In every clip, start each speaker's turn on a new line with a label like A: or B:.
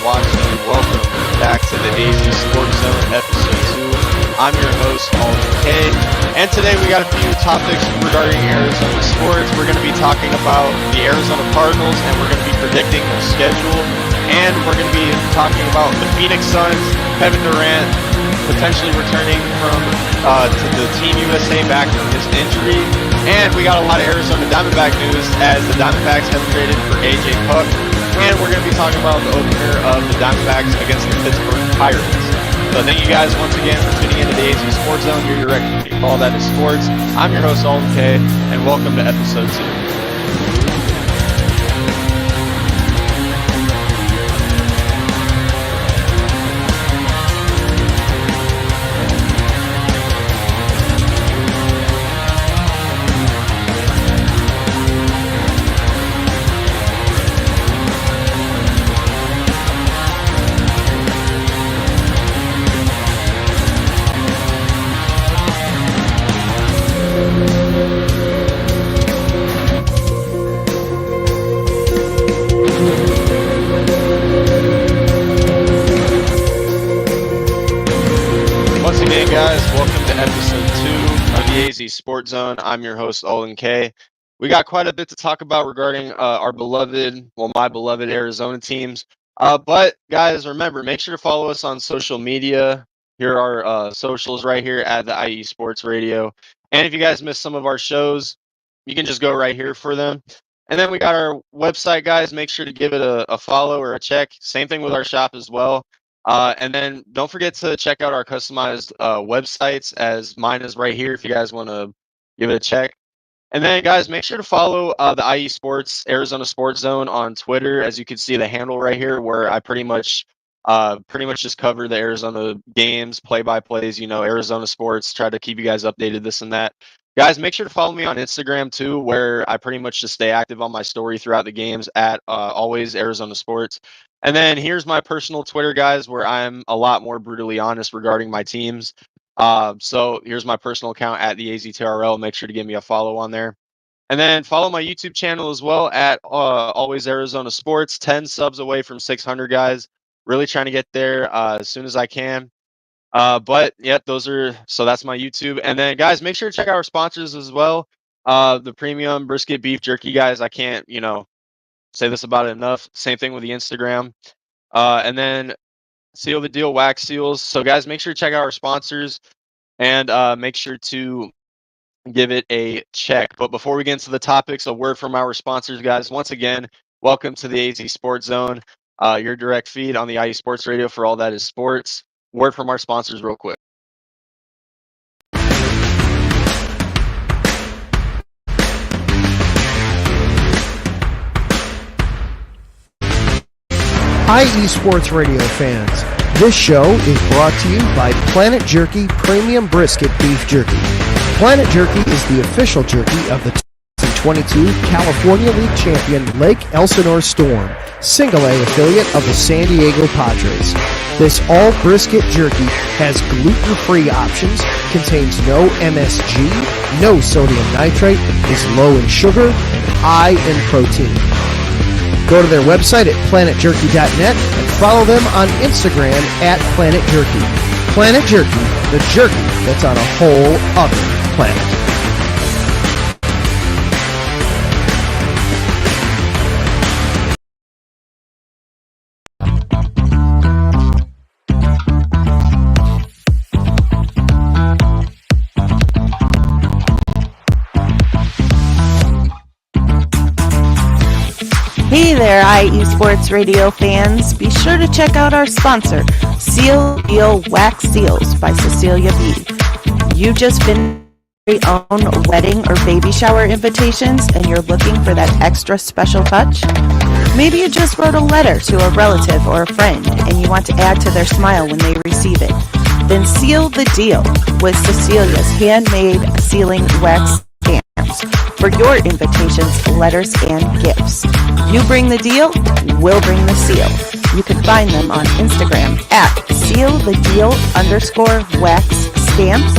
A: watching. Welcome back to the AZ Sports Zone episode 2. I'm your host, Alden K. And today we got a few topics regarding Arizona sports. We're going to be talking about the Arizona Cardinals, and we're going to be predicting their schedule. And we're going to be talking about the Phoenix Suns, Kevin Durant potentially returning to the Team USA back from his injury. And we got a lot of Arizona Diamondback news as the Diamondbacks have traded for A.J. Puck. And we're going to be talking about the opener of the Diamondbacks against the Pittsburgh Pirates. So thank you guys once again for tuning into the AZ Sports Zone, your direct feed for all that is sports. I'm your host, Alden K, and welcome to episode 2. Sports Zone. I'm your host, Olin K. We got quite a bit to talk about regarding my beloved Arizona teams. But guys, remember, make sure to follow us on social media. Here are our socials right here at the IE Sports Radio. And if you guys missed some of our shows, you can just go right here for them. And then we got our website, guys. Make sure to give it a follow or a check. Same thing with our shop as well. And then don't forget to check out our customized websites, as mine is right here if you guys want to give it a check. And then, guys, make sure to follow the IE Sports Arizona Sports Zone on Twitter. As you can see the handle right here, where I pretty much just cover the Arizona games, play-by-plays, Arizona sports, try to keep you guys updated, this and that. Guys, make sure to follow me on Instagram too, where I pretty much just stay active on my story throughout the games at always Arizona Sports. And then here's my personal Twitter, guys, where I'm a lot more brutally honest regarding my teams. So here's my personal account at the AZTRL. Make sure to give me a follow on there. And then follow my YouTube channel as well at Always Arizona Sports. 10 subs away from 600, guys. Really trying to get there as soon as I can. But yeah, that's my YouTube. And then, guys, make sure to check out our sponsors as well. The premium brisket beef jerky, guys. I can't, say this about it enough. Same thing with the Instagram. And then Seal the Deal wax seals. So guys, make sure to check out our sponsors and make sure to give it a check. But before we get into the topics, a word from our sponsors, guys. Once again, welcome to the AZ Sports Zone, your direct feed on the IE Sports Radio for all that is sports. Word from our sponsors real quick.
B: IE Sports Radio fans, this show is brought to you by Planet Jerky Premium Brisket Beef Jerky. Planet Jerky is the official jerky of the 2022 California League champion Lake Elsinore Storm, Single A affiliate of the San Diego Padres. This all brisket jerky has gluten-free options, contains no MSG, no sodium nitrate, is low in sugar, and high in protein. Go to their website at planetjerky.net and follow them on Instagram at Planet Jerky. Planet Jerky, the jerky that's on a whole other planet.
C: Hey there, IE Sports Radio fans. Be sure to check out our sponsor, Seal Deal Wax Seals by Cecilia B. You just finished your own wedding or baby shower invitations and you're looking for that extra special touch? Maybe you just wrote a letter to a relative or a friend and you want to add to their smile when they receive it. Then seal the deal with Cecilia's handmade sealing wax stamps for your invitations, letters, and gifts. You bring the deal, we'll bring the seal. You can find them on Instagram at SealTheDeal_wax stamps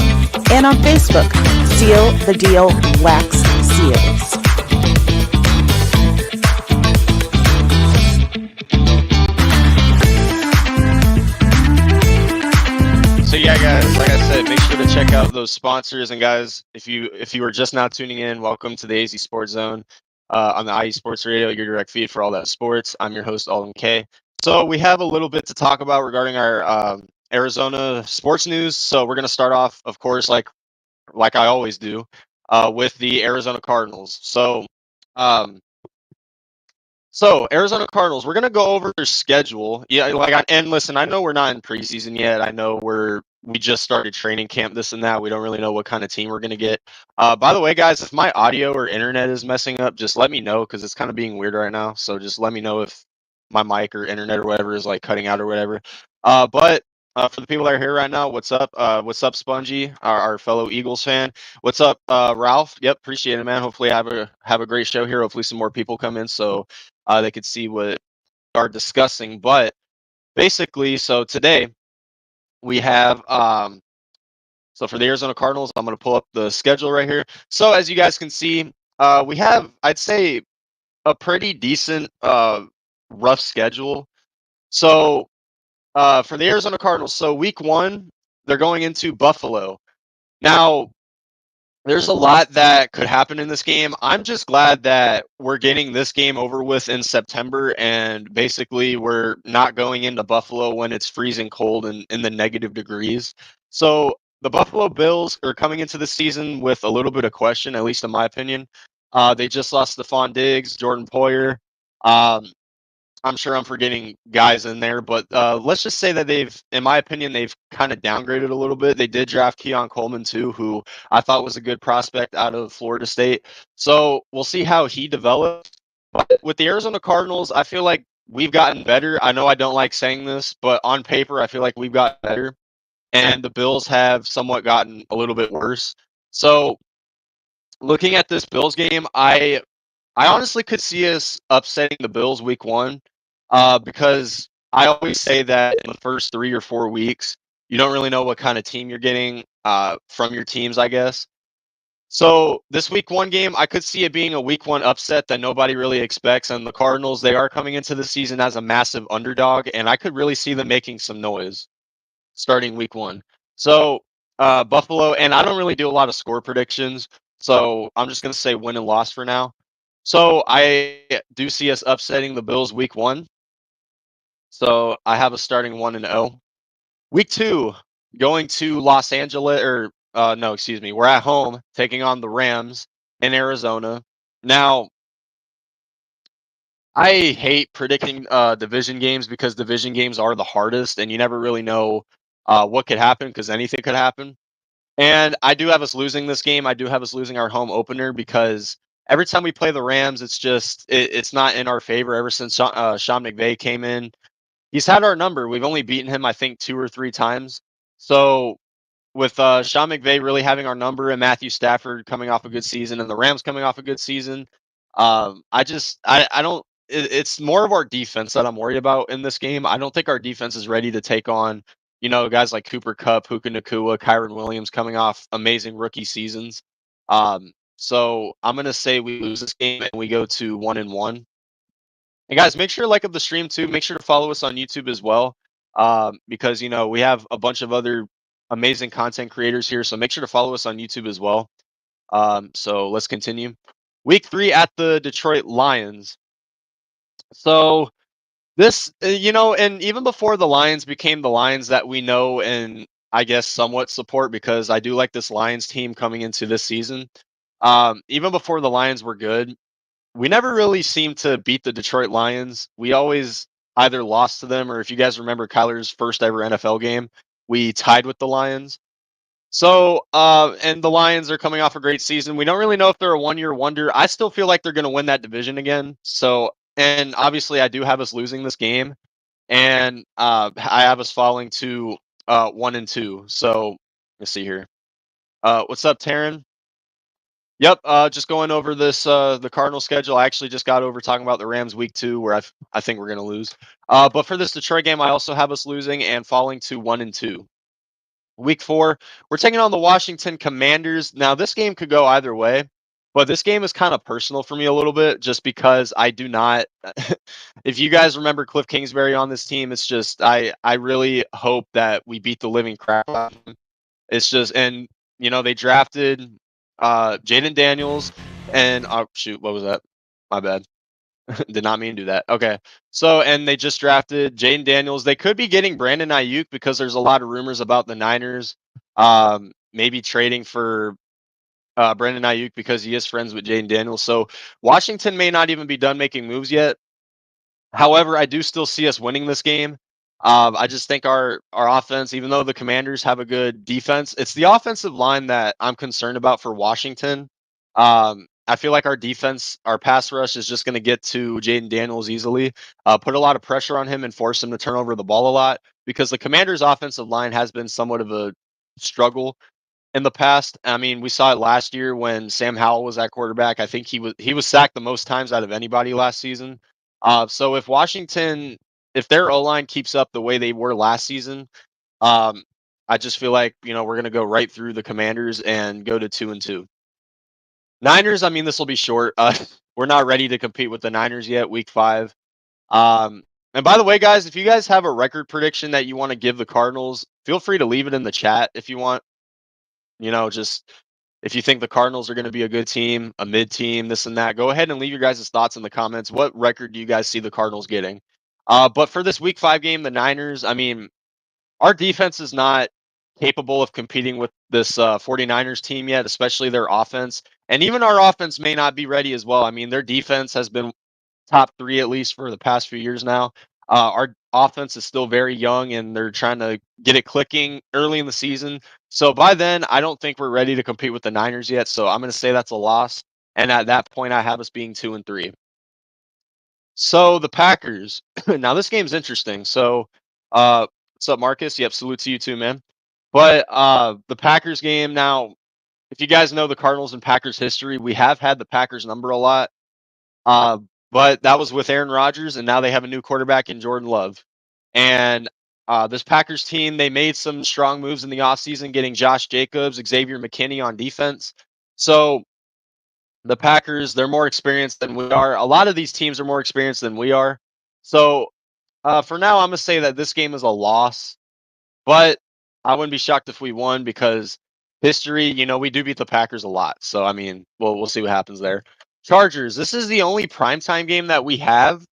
C: and on Facebook, Seal the Deal Wax Seals.
A: yeah, guys, like I said, make sure to check out those sponsors. And guys, if you are just now tuning in, welcome to the AZ Sports Zone on the IE Sports Radio, your direct feed for all that sports. I'm your host, Alden K. So we have a little bit to talk about regarding our Arizona sports news. So we're going to start off, of course, like I always do, with the Arizona Cardinals. Um, so Arizona Cardinals, we're gonna go over their schedule. Yeah, and listen, I know we're not in preseason yet. I know we just started training camp, this and that. We don't really know what kind of team we're gonna get. By the way, guys, if my audio or internet is messing up, just let me know because it's kind of being weird right now. So just let me know if my mic or internet or whatever is like cutting out or whatever. But for the people that are here right now, what's up? What's up, Spongy, our fellow Eagles fan? What's up, Ralph? Yep, appreciate it, man. Hopefully, I have a great show here. Hopefully, some more people come in so they could see what we are discussing. But basically, so today we have so for the Arizona Cardinals, I'm going to pull up the schedule right here. So as you guys can see, we have, I'd say, a pretty decent rough schedule. So for the Arizona Cardinals, so week 1, they're going into Buffalo. Now, there's a lot that could happen in this game. I'm just glad that we're getting this game over with in September, and basically we're not going into Buffalo when it's freezing cold and in the negative degrees. So the Buffalo Bills are coming into the season with a little bit of question, at least in my opinion. They just lost Stephon Diggs, Jordan Poyer. I'm sure I'm forgetting guys in there, but let's just say that in my opinion, they've kind of downgraded a little bit. They did draft Keon Coleman too, who I thought was a good prospect out of Florida State. So we'll see how he develops. But with the Arizona Cardinals, I feel like we've gotten better. I know I don't like saying this, but on paper, I feel like we've gotten better. And the Bills have somewhat gotten a little bit worse. So looking at this Bills game, I honestly could see us upsetting the Bills week 1 because I always say that in the first 3 or 4 weeks, you don't really know what kind of team you're getting from your teams, I guess. So this week 1 game, I could see it being a week 1 upset that nobody really expects. And the Cardinals, they are coming into the season as a massive underdog, and I could really see them making some noise starting week 1. So Buffalo, and I don't really do a lot of score predictions, so I'm just going to say win and loss for now. So I do see us upsetting the Bills week 1. So I have us starting 1-0. Week 2, going to Los Angeles, or no, excuse me, we're at home taking on the Rams in Arizona. Now, I hate predicting division games because division games are the hardest, and you never really know what could happen because anything could happen. And I do have us losing this game. I do have us losing our home opener because every time we play the Rams, it's not in our favor. Ever since Sean McVay came in, he's had our number. We've only beaten him, I think, 2 or 3 times. So with Sean McVay really having our number and Matthew Stafford coming off a good season and the Rams coming off a good season, I don't. It's more of our defense that I'm worried about in this game. I don't think our defense is ready to take on, guys like Cooper Kupp, Puka Nacua, Kyron Williams coming off amazing rookie seasons. So I'm gonna say we lose this game and we go to 1-1. And guys, make sure to like up the stream too. Make sure to follow us on YouTube as well, because we have a bunch of other amazing content creators here. So make sure to follow us on YouTube as well. So let's continue. Week 3 at the Detroit Lions. So this, and even before the Lions became the Lions that we know and I guess somewhat support, because I do like this Lions team coming into this season. Even before the Lions were good, we never really seemed to beat the Detroit Lions. We always either lost to them, or if you guys remember Kyler's first ever NFL game, we tied with the Lions. So, and the Lions are coming off a great season. We don't really know if they're a one-year wonder. I still feel like they're going to win that division again. So, and obviously, I do have us losing this game, and I have us falling to 1-2. So, let's see here. What's up, Taryn? Yep, just going over this the Cardinal schedule. I actually just got over talking about the Rams week 2, where I think we're going to lose. But for this Detroit game, I also have us losing and falling to 1-2. Week 4, we're taking on the Washington Commanders. Now, this game could go either way. But this game is kind of personal for me a little bit, just because I do not. If you guys remember Cliff Kingsbury on this team, it's just I really hope that we beat the living crap out of him. It's just, and they drafted Jaden Daniels and shoot, what was that? My bad. Did not mean to do that. Okay. So, and they just drafted Jaden Daniels. They could be getting Brandon Ayuk because there's a lot of rumors about the Niners maybe trading for Brandon Ayuk because he is friends with Jaden Daniels. So Washington may not even be done making moves yet. However, I do still see us winning this game. I just think our offense, even though the Commanders have a good defense, it's the offensive line that I'm concerned about for Washington. I feel like our defense, our pass rush is just going to get to Jaden Daniels easily, put a lot of pressure on him and force him to turn over the ball a lot because the Commanders' offensive line has been somewhat of a struggle in the past. I mean, we saw it last year when Sam Howell was at quarterback. I think he was sacked the most times out of anybody last season. So if their O line keeps up the way they were last season, um, I just feel like we're gonna go right through the Commanders and go to 2-2. Niners, I mean, this will be short. We're not ready to compete with the Niners yet. Week 5. And by the way, guys, if you guys have a record prediction that you want to give the Cardinals, feel free to leave it in the chat if you want. Just if you think the Cardinals are going to be a good team, a mid team, this and that, go ahead and leave your guys' thoughts in the comments. What record do you guys see the Cardinals getting? But for this week 5 game, the Niners, I mean, our defense is not capable of competing with this 49ers team yet, especially their offense. And even our offense may not be ready as well. I mean, their defense has been top 3 at least for the past few years now. Our offense is still very young, and they're trying to get it clicking early in the season. So by then, I don't think we're ready to compete with the Niners yet. So I'm going to say that's a loss. And at that point, I have us being 2-3. So the Packers. Now this game's interesting. So, what's up, Marcus? Yep, salute to you too, man. But the Packers game now. If you guys know the Cardinals and Packers history, we have had the Packers number a lot. Uh, but that was with Aaron Rodgers, and now they have a new quarterback in Jordan Love. And this Packers team, they made some strong moves in the offseason, getting Josh Jacobs, Xavier McKinney on defense. So the Packers, they're more experienced than we are. A lot of these teams are more experienced than we are. So for now, I'm going to say that this game is a loss. But I wouldn't be shocked if we won because history, we do beat the Packers a lot. So, I mean, we'll see what happens there. Chargers, this is the only primetime game that we have.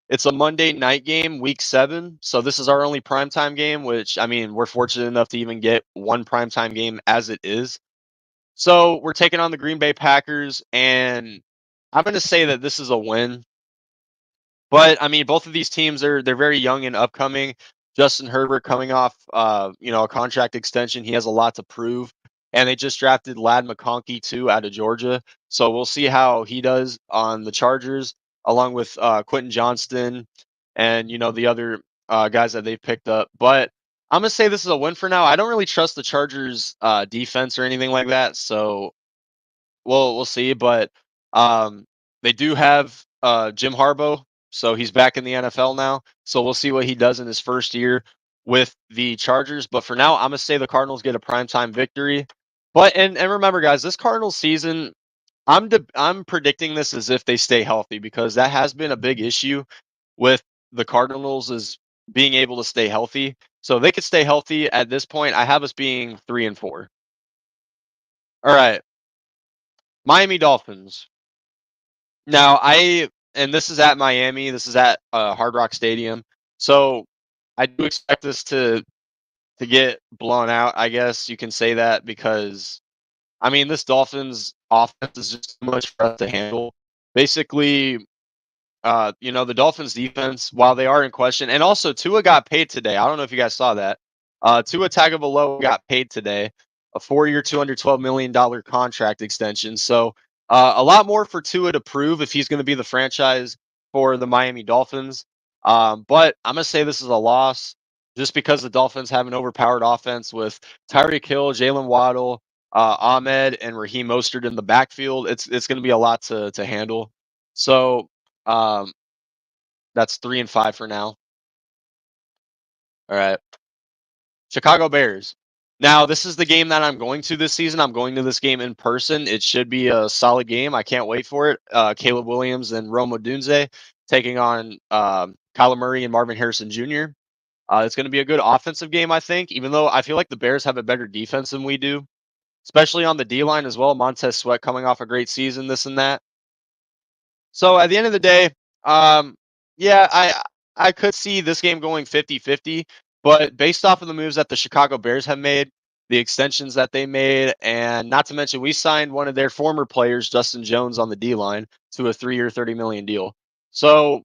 A: It's a Monday night game, week 7. So this is our only primetime game, which, I mean, we're fortunate enough to even get one primetime game as it is. So we're taking on the Green Bay Packers, and I'm going to say that this is a win. But I mean, both of these teams they're very young and upcoming. Justin Herbert coming off a contract extension, he has a lot to prove. And they just drafted Lad McConkey too out of Georgia. So we'll see how he does on the Chargers, along with Quentin Johnston and the other guys that they've picked up. But I'm gonna say this is a win for now. I don't really trust the Chargers defense or anything like that. So we'll see. But they do have Jim Harbaugh, so he's back in the NFL now. So we'll see what he does in his first year with the Chargers. But for now, I'm gonna say the Cardinals get a primetime victory. But and remember, guys, this Cardinals season, I'm predicting this as if they stay healthy because that has been a big issue with the Cardinals is being able to stay healthy. So they could stay healthy at this point. I have us being 3-4. All right, Miami Dolphins. Now and this is at Miami. This is at Hard Rock Stadium. So I do expect this to get blown out. I guess you can say that because I mean this Dolphins offense is just too much for us to handle. Basically, the Dolphins defense, while they are in question, and also Tua got paid today. I don't know if you guys saw that. Tua Tagovailoa got paid today, a 4-year, $212 million contract extension. So a lot more for Tua to prove if he's going to be the franchise for the Miami Dolphins. But I'm going to say this is a loss just because the Dolphins have an overpowered offense with Tyreek Hill, Jalen Waddle, Ahmed, and Raheem Mostert in the backfield. It's going to be a lot to handle. So um, that's 3-5 for now. All right. Chicago Bears. Now, this is the game that I'm going to this season. I'm going to this game in person. It should be a solid game. I can't wait for it. Caleb Williams and Rome Odunze taking on Kyler Murray and Marvin Harrison Jr. It's going to be a good offensive game, I think, even though I feel like the Bears have a better defense than we do, especially on the D line as well. Montez Sweat coming off a great season, this and that. So at the end of the day, um, yeah, I could see this game going 50-50, but based off of the moves that the Chicago Bears have made, the extensions that they made, and not to mention we signed one of their former players, Justin Jones, on the D line to a 3-year, $30 million deal. So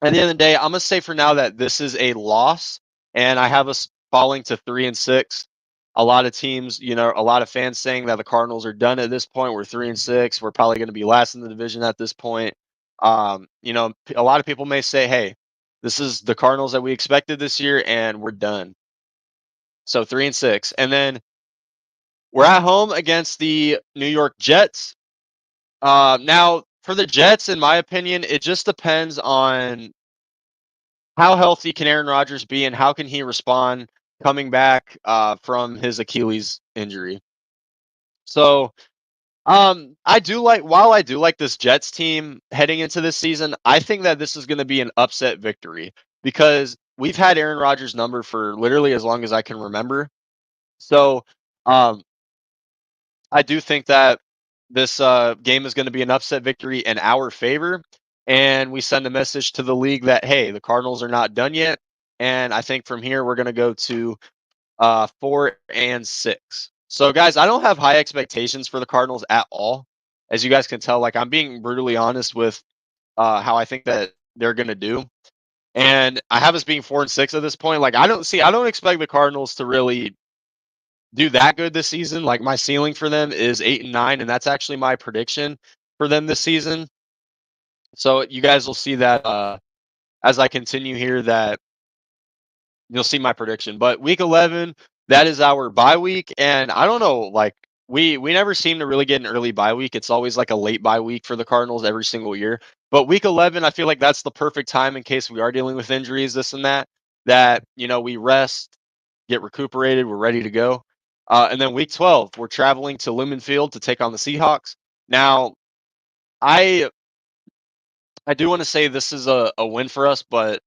A: at the end of the day, I'm gonna say for now that this is a loss, and I have us falling to 3-6. A lot of teams, a lot of fans saying that the Cardinals are done at this point. We're 3-6. We're probably going to be last in the division at this point. A lot of people may say, "Hey, this is the Cardinals that we expected this year, and we're done." So 3-6, and then we're at home against the New York Jets. Now, for the Jets, in my opinion, it just depends on how healthy can Aaron Rodgers be and how can he respond coming back from his Achilles injury. So, while I do like this Jets team heading into this season, I think that this is going to be an upset victory because we've had Aaron Rodgers' number for literally as long as I can remember. So, um, I do think that this game is going to be an upset victory in our favor, and we send a message to the league that hey, the Cardinals are not done yet, and I think from here we're going to go to 4-6. So, guys, I don't have high expectations for the Cardinals at all, as you guys can tell. Like I'm being brutally honest with how I think that they're going to do, and I have us being 4-6 at this point. Like I don't expect the Cardinals to really do that good this season. Like my ceiling for them is 8-9, and that's actually my prediction for them this season. So you guys will see that as I continue here that you'll see my prediction. But week 11, that is our bye week, and I don't know, like we never seem to really get an early bye week. It's always like a late bye week for the Cardinals every single year. But week 11, I feel like that's the perfect time in case we are dealing with injuries, this and that. That we rest, get recuperated, we're ready to go. And then week 12, we're traveling to Lumen Field to take on the Seahawks. Now, I do want to say this is a win for us, but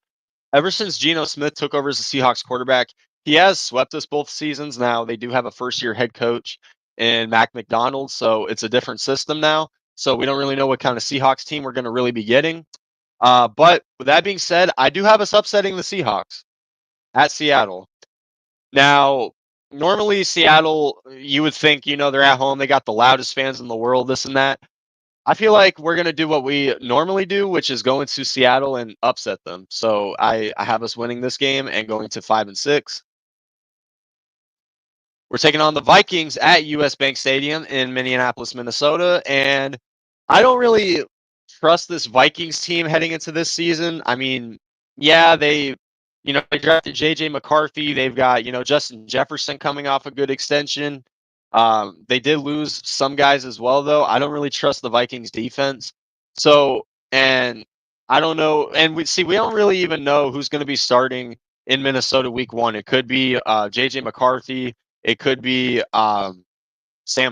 A: ever since Geno Smith took over as the Seahawks quarterback, he has swept us both seasons. Now they do have a first-year head coach in Mac McDonald, so it's a different system now. So we don't really know what kind of Seahawks team we're going to really be getting. But with that being said, I do have us upsetting the Seahawks at Seattle. Now, normally Seattle, you would think, they're at home, they got the loudest fans in the world, this and that. I feel like we're gonna do what we normally do, which is go into Seattle and upset them. So I have us winning this game and going to 5-6. We're taking on the Vikings at US Bank Stadium in Minneapolis, Minnesota, and I don't really trust this Vikings team heading into this season. I mean, yeah, they drafted JJ McCarthy. They've got, Justin Jefferson coming off a good extension. They did lose some guys as well, though. I don't really trust the Vikings defense. So, and I don't know. And we don't really even know who's going to be starting in Minnesota week 1. It could be JJ McCarthy. It could be Sam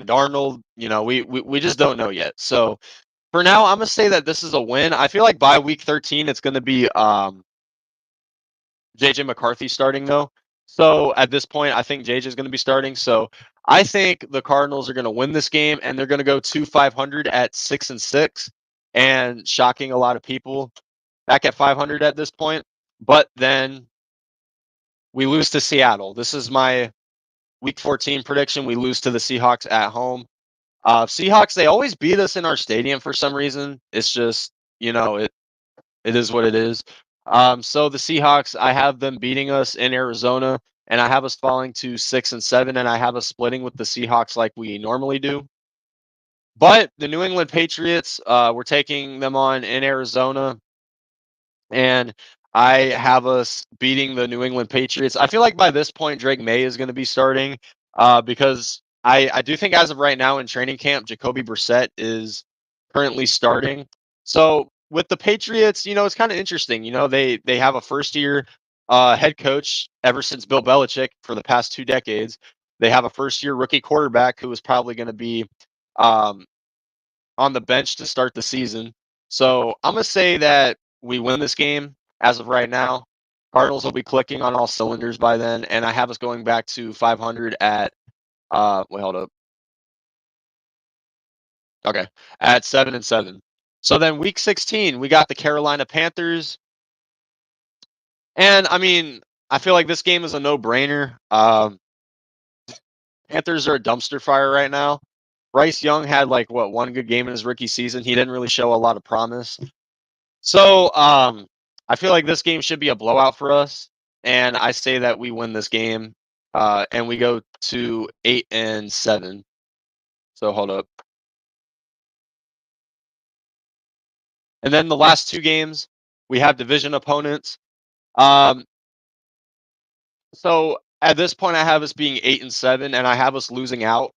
A: Darnold. We just don't know yet. So for now, I'm going to say that this is a win. I feel like by week 13, it's going to be JJ McCarthy starting, though. So at this point, I think JJ is going to be starting. So I think the Cardinals are going to win this game, and they're going to go to 500 at 6-6, and shocking a lot of people back at 500 at this point. But then we lose to Seattle. This is my week 14 prediction. We lose to the Seahawks at home. Seahawks, they always beat us in our stadium for some reason. It's just, it is what it is. So the Seahawks, I have them beating us in Arizona, and I have us falling to 6-7, and I have us splitting with the Seahawks like we normally do. But the New England Patriots, we're taking them on in Arizona, and I have us beating the New England Patriots. I feel like by this point, Drake May is going to be starting because I do think as of right now in training camp, Jacoby Brissett is currently starting. So with the Patriots, it's kind of interesting. They have a first-year head coach ever since Bill Belichick for the past 2 decades. They have a first-year rookie quarterback who is probably going to be um, on the bench to start the season. So I'm going to say that we win this game as of right now. Cardinals will be clicking on all cylinders by then, and I have us going back to 500 at wait, hold up. Okay, at 7-7. So then week 16, we got the Carolina Panthers. And I mean, I feel like this game is a no-brainer. Panthers are a dumpster fire right now. Bryce Young had like what one good game in his rookie season. He didn't really show a lot of promise. So I feel like this game should be a blowout for us, and I say that we win this game, and we go to 8-7. So hold up. And then the last 2 games, we have division opponents. Um, so at this point, I have us being 8-7, and I have us losing out.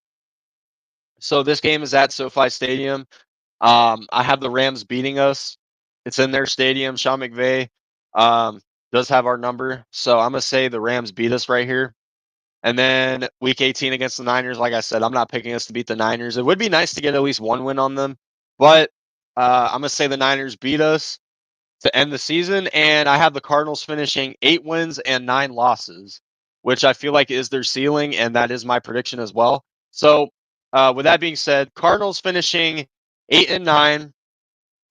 A: So this game is at SoFi Stadium. I have the Rams beating us. It's in their stadium. Sean McVay does have our number, so I'm gonna say the Rams beat us right here. And then week 18 against the Niners, like I said, I'm not picking us to beat the Niners. It would be nice to get at least one win on them, but I'm gonna say the Niners beat us to end the season, and I have the Cardinals finishing 8 wins and 9 losses, which I feel like is their ceiling, and that is my prediction as well. So, with that being said, Cardinals finishing 8-9,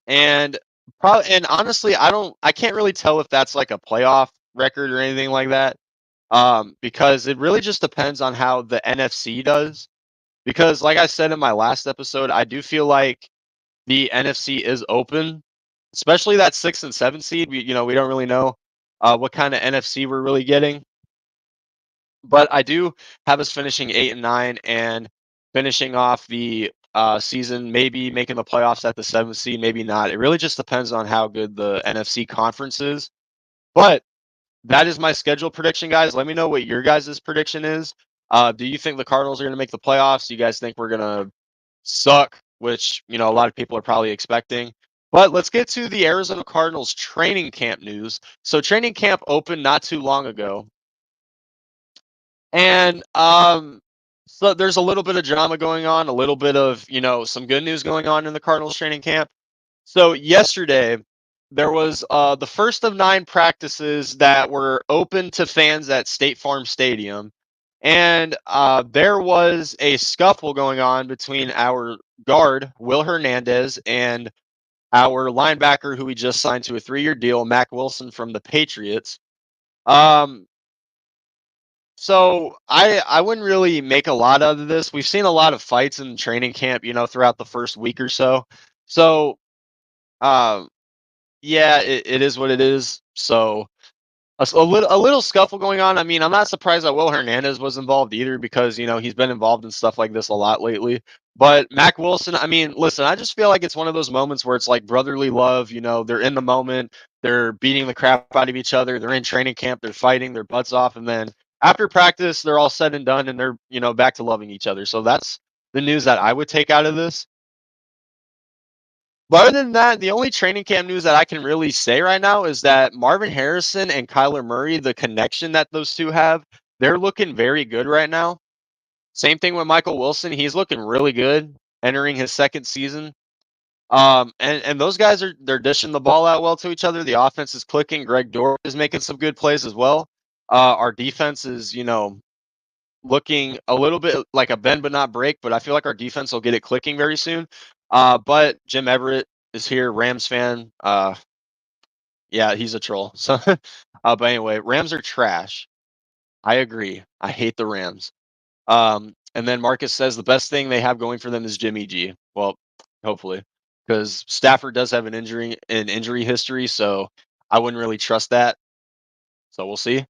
A: and honestly, I can't really tell if that's like a playoff record or anything like that, because it really just depends on how the NFC does. Because, like I said in my last episode, I do feel like the NFC is open, especially that 6 and 7 seed. We don't really know what kind of NFC we're really getting, but I do have us finishing 8-9 and finishing off the season, maybe making the playoffs at the 7th seed, maybe not. It really just depends on how good the NFC conference is. But that is my schedule prediction, guys. Let me know what your guys' prediction is. Do you think the Cardinals are going to make the playoffs? Do you guys think we're going to suck, which, a lot of people are probably expecting? But let's get to the Arizona Cardinals training camp news. So training camp opened not too long ago. And so there's a little bit of drama going on, a little bit of, some good news going on in the Cardinals training camp. So yesterday, there was the first of 9 practices that were open to fans at State Farm Stadium. And there was a scuffle going on between our guard, Will Hernandez, and our linebacker, who we just signed to a 3-year deal, Mack Wilson from the Patriots. So I wouldn't really make a lot out of this. We've seen a lot of fights in training camp, throughout the first week or so. So, yeah, it is what it is. So a little scuffle going on. I mean, I'm not surprised that Will Hernandez was involved either because, he's been involved in stuff like this a lot lately. But Mack Wilson, I mean, listen, I just feel like it's one of those moments where it's like brotherly love. They're in the moment, they're beating the crap out of each other, they're in training camp, they're fighting their butts off, and then after practice, they're all said and done, and they're back to loving each other. So that's the news that I would take out of this. But other than that, the only training camp news that I can really say right now is that Marvin Harrison and Kyler Murray, the connection that those two have, they're looking very good right now. Same thing with Michael Wilson. He's looking really good entering his 2nd season. And those guys they're dishing the ball out well to each other. The offense is clicking. Greg Dortch is making some good plays as well. Our defense is, looking a little bit like a bend but not break, but I feel like our defense will get it clicking very soon. But Jim Everett is here, Rams fan. Yeah, he's a troll. So, but anyway, Rams are trash. I agree. I hate the Rams. And then Marcus says the best thing they have going for them is Jimmy G. Well, hopefully, because Stafford does have an injury history, so I wouldn't really trust that. So we'll see.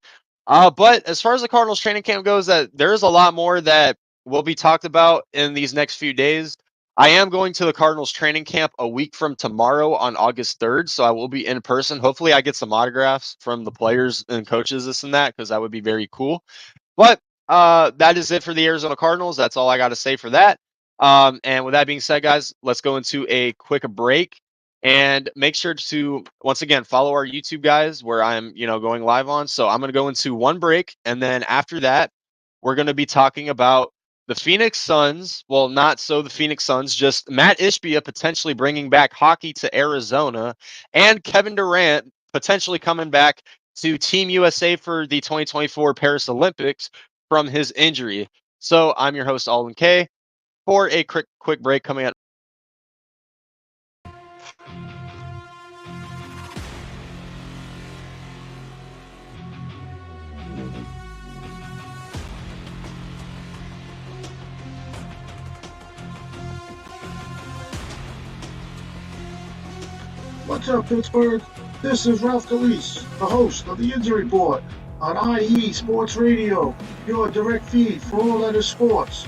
A: But as far as the Cardinals training camp goes, that there is a lot more that will be talked about in these next few days. I am going to the Cardinals training camp a week from tomorrow on August 3rd, so I will be in person. Hopefully I get some autographs from the players and coaches, this and that, because that would be very cool. But that is it for the Arizona Cardinals. That's all I got to say for that. And with that being said, guys, let's go into a quick break. And make sure to once again follow our YouTube guys where I'm, going live on. So I'm going to go into one break, and then after that, we're going to be talking about the Phoenix Suns. Well, not so the Phoenix Suns, just Matt Ishbia potentially bringing back hockey to Arizona, and Kevin Durant potentially coming back to Team USA for the 2024 Paris Olympics from his injury. So I'm your host, Alden K, for a quick break coming up.
D: What's up, Pittsburgh? This is Ralph Calise, the host of the Injury Report on IE Sports Radio, your direct feed for all that is sports.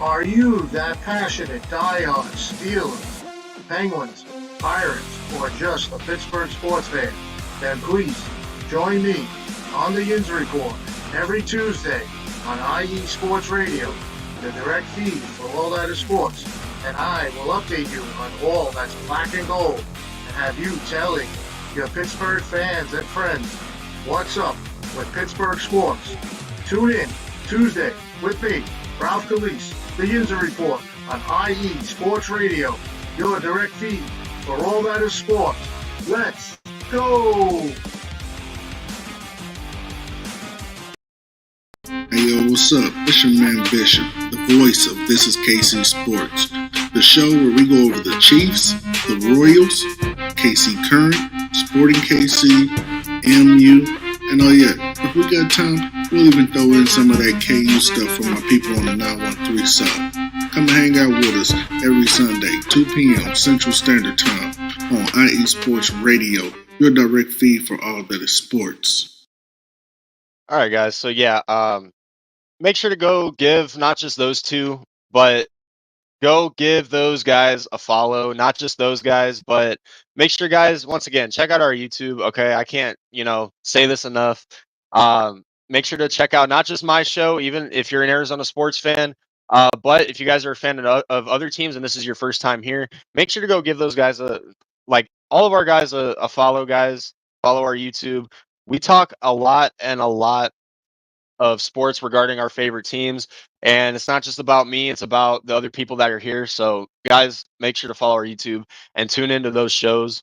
D: Are you that passionate diehard Steelers, Penguins, Pirates, or just a Pittsburgh sports fan? Then please join me on the Injury Report every Tuesday on IE Sports Radio, the direct feed for all that is sports, and I will update you on all that's black and gold, and have you telling your Pittsburgh fans and friends what's up with Pittsburgh sports. Tune in Tuesday with me, Ralph Calise, the Injury Report on IE Sports Radio, your direct feed for all that is sports. Let's go!
E: Hey yo, what's up? It's your man Bishop, the voice of This Is KC Sports, the show where we go over the Chiefs, the Royals, KC Current, Sporting KC, MU, and oh yeah, if we got time, we'll even throw in some of that KU stuff from my people on the 913 South. Come and hang out with us every Sunday, 2 p.m. Central Standard Time on IE Sports Radio, your direct feed for all that is sports.
A: All right, guys. So yeah, make sure to go give not just those two, but go give those guys a follow. Not just those guys, but make sure, guys, once again, check out our YouTube. Okay, I can't, say this enough. Make sure to check out not just my show, even if you're an Arizona sports fan. But if you guys are a fan of other teams and this is your first time here, make sure to go give those guys all of our guys a follow, guys. Follow our YouTube. We talk a lot of sports regarding our favorite teams, and it's not just about me, it's about the other people that are here. So guys, make sure to follow our YouTube and tune into those shows.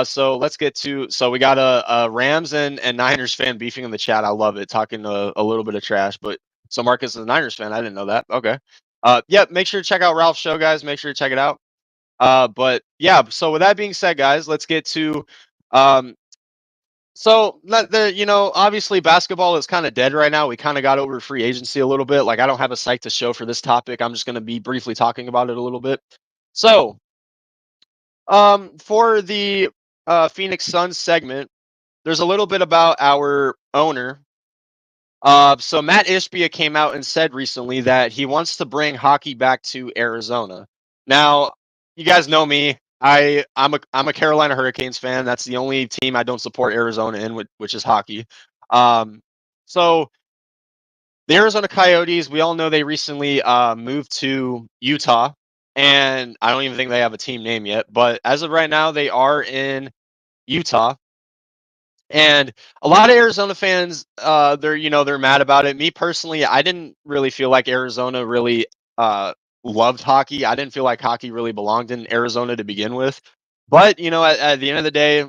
A: So let's get to, so we got a Rams and Niners fan beefing in the chat. I love it, talking a little bit of trash. But so Marcus is a Niners fan. I didn't know that. Okay. Yeah, make sure to check out Ralph's show, guys. Make sure to check it out. But yeah, so with that being said, guys, let's get to so obviously basketball is kind of dead right now. We kind of got over free agency a little bit. Like, I don't have a site to show for this topic. I'm just going to be briefly talking about it a little bit. So, for the Phoenix Suns segment, there's a little bit about our owner. So Matt Ishbia came out and said recently that he wants to bring hockey back to Arizona. Now, you guys know me. I'm a Carolina Hurricanes fan. That's the only team I don't support Arizona in, which is hockey. So the Arizona Coyotes, we all know they recently moved to Utah, and I don't even think they have a team name yet. But as of right now, they are in Utah, and a lot of Arizona fans, they're mad about it. Me personally, I didn't really feel like Arizona really loved hockey. I didn't feel like hockey really belonged in Arizona to begin with. But, at the end of the day,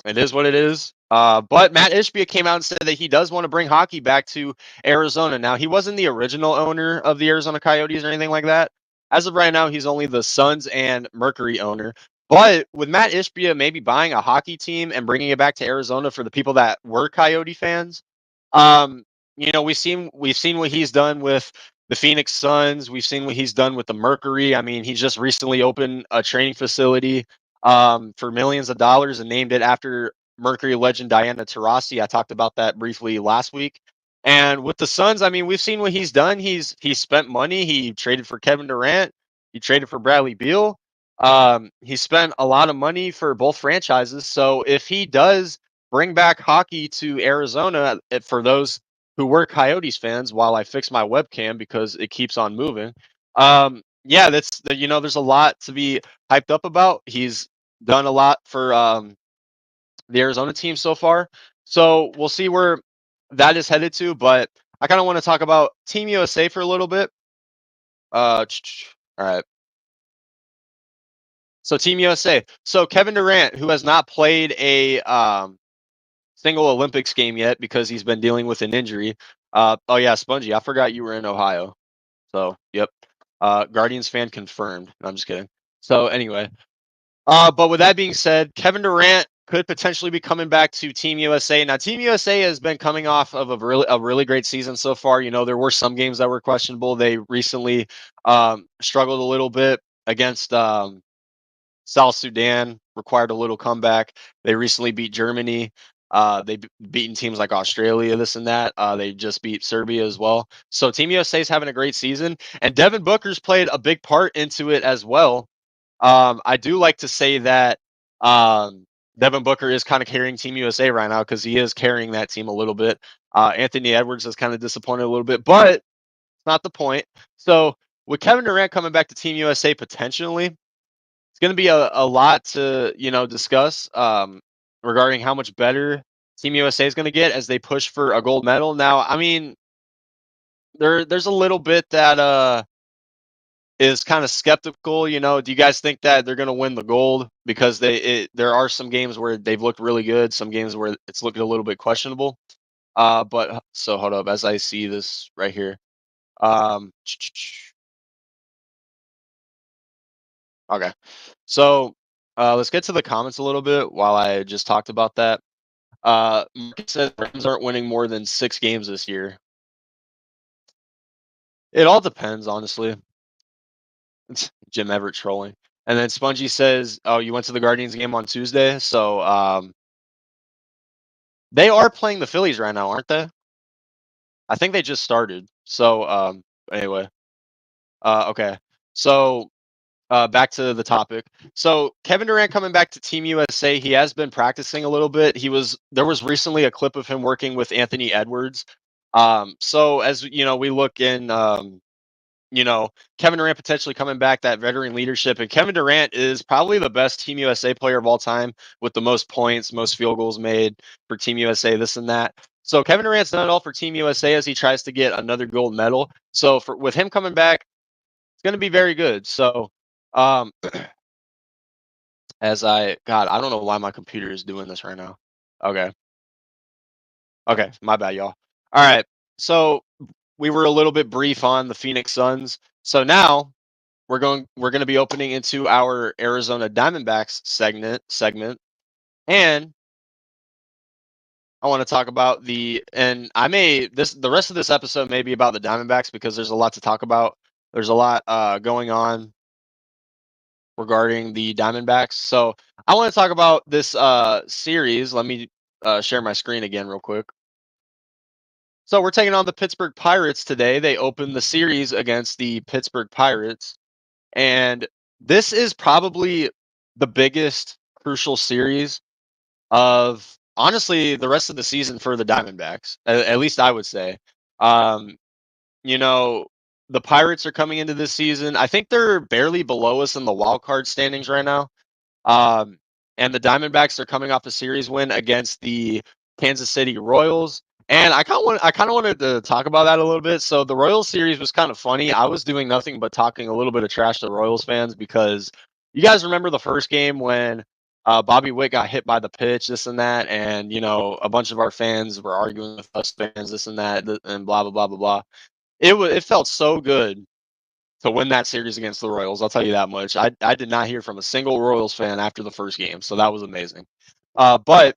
A: it is what it is. But Matt Ishbia came out and said that he does want to bring hockey back to Arizona. Now, he wasn't the original owner of the Arizona Coyotes or anything like that. As of right now, he's only the Suns and Mercury owner. But with Matt Ishbia maybe buying a hockey team and bringing it back to Arizona for the people that were Coyote fans, we've seen what he's done with the Phoenix Suns. We've seen what he's done with the Mercury. I mean, he just recently opened a training facility for millions of dollars and named it after Mercury legend Diana Taurasi. I talked about that briefly last week. And with the Suns, I mean, we've seen what he's done. He's spent money. He traded for Kevin Durant. He traded for Bradley Beal. He spent a lot of money for both franchises. So if he does bring back hockey to Arizona, for those who were Coyotes fans, while I fix my webcam because it keeps on moving. Yeah, there's a lot to be hyped up about. He's done a lot for the Arizona team so far. So we'll see where that is headed to. But I kind of want to talk about Team USA for a little bit. All right. So Team USA. So Kevin Durant, who has not played a single Olympics game yet because he's been dealing with an injury. Oh yeah, Spongy, I forgot you were in Ohio. So yep. Guardians fan confirmed. No, I'm just kidding. So anyway, but with that being said, Kevin Durant could potentially be coming back to Team USA. Now, Team USA has been coming off of a really great season so far. You know, there were some games that were questionable. They recently struggled a little bit against South Sudan, required a little comeback. They recently beat Germany. They've beaten teams like Australia, this and that. They just beat Serbia as well. So Team USA is having a great season, and Devin Booker's played a big part into it as well. I do like to say that Devin Booker is kind of carrying Team USA right now because he is carrying that team a little bit. Anthony Edwards is kind of disappointed a little bit, but it's not the point. So with Kevin Durant coming back to Team USA potentially, it's going to be a lot to discuss regarding how much better Team USA is going to get as they push for a gold medal. Now, I mean, there's a little bit that is kind of skeptical. You know, do you guys think that they're going to win the gold? Because there are some games where they've looked really good, some games where it's looking a little bit questionable. But so hold up, as I see this right here. Okay, so let's get to the comments a little bit while I just talked about that. Marcus says Rams aren't winning more than 6 games this year. It all depends, honestly. Jim Everett trolling. And then Spongy says, "Oh, you went to the Guardians game on Tuesday, so they are playing the Phillies right now, aren't they? I think they just started. So anyway, okay. So back to the topic. So Kevin Durant coming back to Team USA, he has been practicing a little bit. There was recently a clip of him working with Anthony Edwards. So as you know, we look in Kevin Durant potentially coming back, that veteran leadership. And Kevin Durant is probably the best Team USA player of all time with the most points, most field goals made for Team USA, this and that. So Kevin Durant's done it all for Team USA as he tries to get another gold medal. So with him coming back, it's going to be very good. So um, I don't know why my computer is doing this right now. Okay. Okay, my bad, y'all. All right. So we were a little bit brief on the Phoenix Suns. So now we're going to be opening into our Arizona Diamondbacks segment, and I want to talk about the rest of this episode may be about the Diamondbacks because there's a lot to talk about. There's a lot going on regarding the Diamondbacks. So I want to talk about this series. Let me share my screen again real quick. So we're taking on the Pittsburgh Pirates today. They opened the series against the Pittsburgh Pirates. And this is probably the biggest crucial series of, honestly, the rest of the season for the Diamondbacks. At least I would say. The Pirates are coming into this season. I think they're barely below us in the wild card standings right now. And the Diamondbacks are coming off a series win against the Kansas City Royals. And I kind of wanted to talk about that a little bit. So the Royals series was kind of funny. I was doing nothing but talking a little bit of trash to Royals fans because you guys remember the first game when Bobby Witt got hit by the pitch, this and that, and a bunch of our fans were arguing with us fans, this and that, and blah blah blah blah blah. It felt so good to win that series against the Royals. I'll tell you that much. I did not hear from a single Royals fan after the first game, so that was amazing. But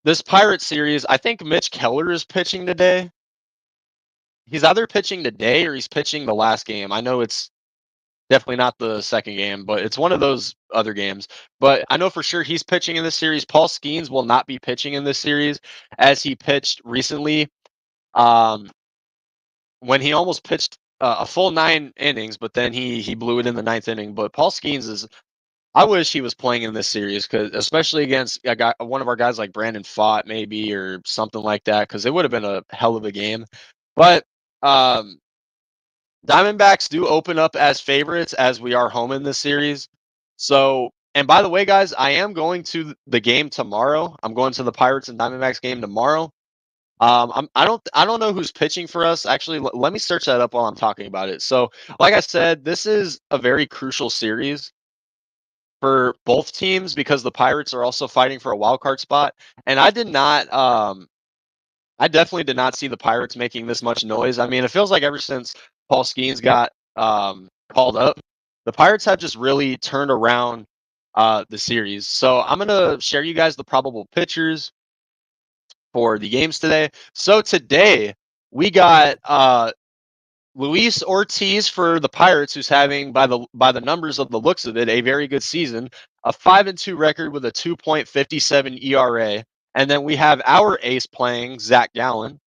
A: this Pirates series, I think Mitch Keller is pitching today. He's either pitching today or he's pitching the last game. I know it's definitely not the second game, but it's one of those other games. But I know for sure he's pitching in this series. Paul Skeens will not be pitching in this series as he pitched recently when he almost pitched a full 9 innings, but then he blew it in the 9th inning. But Paul Skeens I wish he was playing in this series, because especially against one of our guys like Brandon Pfaadt maybe or something like that, because it would have been a hell of a game. But Diamondbacks do open up as favorites as we are home in this series. So And by the way, guys, I am going to the game tomorrow. I'm going to the Pirates and Diamondbacks game tomorrow. I don't know who's pitching for us. Actually, let me search that up while I'm talking about it. So, like I said, this is a very crucial series for both teams because the Pirates are also fighting for a wild card spot. And I definitely did not see the Pirates making this much noise. I mean, it feels like ever since Paul Skeens got called up, the Pirates have just really turned around the series. So I'm gonna share you guys the probable pitchers for the games today. So today we got Luis Ortiz for the Pirates, who's having by the numbers of the looks of it a very good season, a 5-2 record with a 2.57 ERA. And then we have our ace playing Zach Gallen,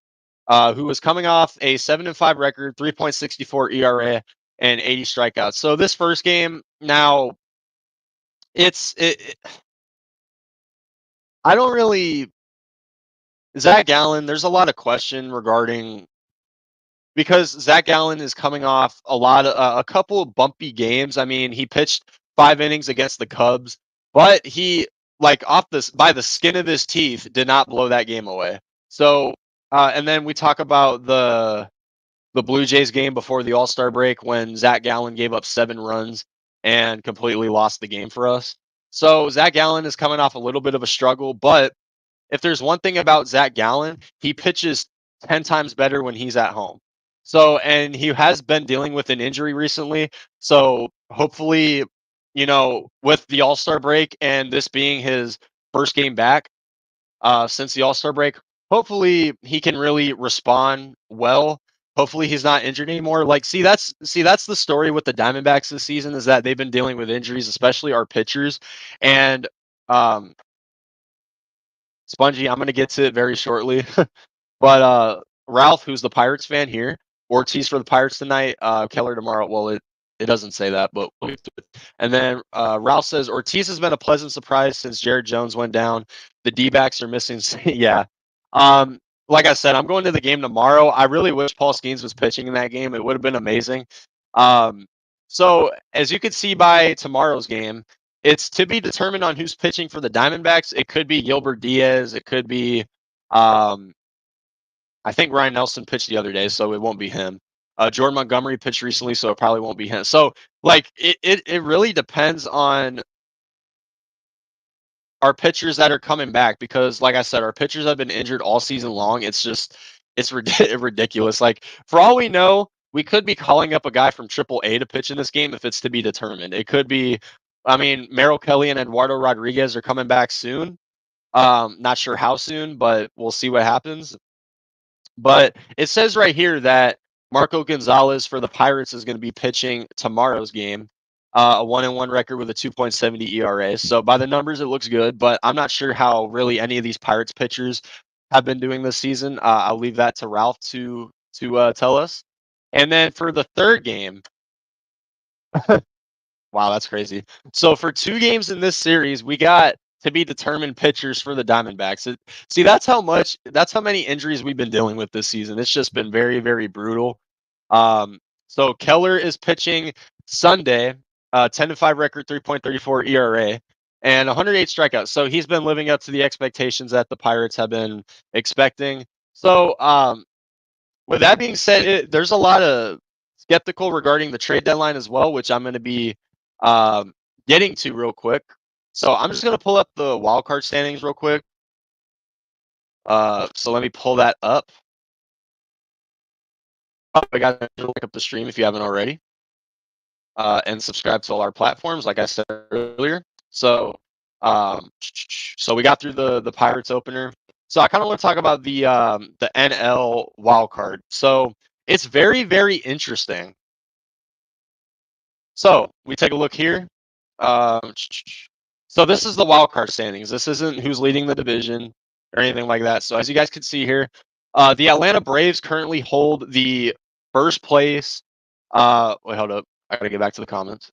A: who was coming off a 7-5 record, 3.64 ERA, and 80 strikeouts. So this first game, now I don't really Zach Gallen. There's a lot of question regarding because Zach Gallen is coming off a couple of bumpy games. I mean, he pitched 5 innings against the Cubs, but he like off this by the skin of his teeth did not blow that game away. So, and then we talk about the Blue Jays game before the All-Star break when Zach Gallen gave up 7 runs and completely lost the game for us. So Zach Gallen is coming off a little bit of a struggle, but if there's one thing about Zach Gallen, he pitches 10 times better when he's at home. So, and he has been dealing with an injury recently. So hopefully, with the All-Star break and this being his first game back since the All-Star break, hopefully he can really respond well. Hopefully he's not injured anymore. Like, that's the story with the Diamondbacks this season is that they've been dealing with injuries, especially our pitchers. And Spongy, I'm going to get to it very shortly. But Ralph, who's the Pirates fan here, Ortiz for the Pirates tonight, Keller tomorrow. Well, it doesn't say that, but we'll get to it. And then Ralph says Ortiz has been a pleasant surprise since Jared Jones went down. The D-backs are missing. Yeah. Like I said, I'm going to the game tomorrow. I really wish Paul Skeens was pitching in that game. It would have been amazing. So as you can see by tomorrow's game, it's to be determined on who's pitching for the Diamondbacks. It could be Gilbert Diaz. It could be, I think Ryan Nelson pitched the other day, so it won't be him. Jordan Montgomery pitched recently, so it probably won't be him. So, like, it really depends on our pitchers that are coming back because, like I said, our pitchers have been injured all season long. It's ridiculous. Like, for all we know, we could be calling up a guy from AAA to pitch in this game if it's to be determined. It could be, I mean, Merrill Kelly and Eduardo Rodriguez are coming back soon. Not sure how soon, but we'll see what happens. But it says right here that Marco Gonzalez for the Pirates is going to be pitching tomorrow's game, a 1-1 record with a 2.70 ERA. So by the numbers, it looks good, but I'm not sure how really any of these Pirates pitchers have been doing this season. I'll leave that to Ralph to tell us. And then for the third game, wow, that's crazy. So for 2 games in this series, we got to be determined pitchers for the Diamondbacks. See, that's how many injuries we've been dealing with this season. It's just been very, very brutal. So Keller is pitching Sunday, 10-5 record, 3.34 ERA, and 108 strikeouts. So he's been living up to the expectations that the Pirates have been expecting. So with that being said, there's a lot of skeptical regarding the trade deadline as well, which I'm going to be getting to real quick. So I'm just going to pull up the wildcard standings real quick. So let me pull that up. Oh, I got to look up the stream if you haven't already. And subscribe to all our platforms, like I said earlier. So we got through the Pirates opener. So I kind of want to talk about the NL wildcard. So it's very, very interesting. So we take a look here. So this is the wild card standings. This isn't who's leading the division or anything like that. So as you guys can see here, the Atlanta Braves currently hold the first place. Wait, hold up. I gotta get back to the comments.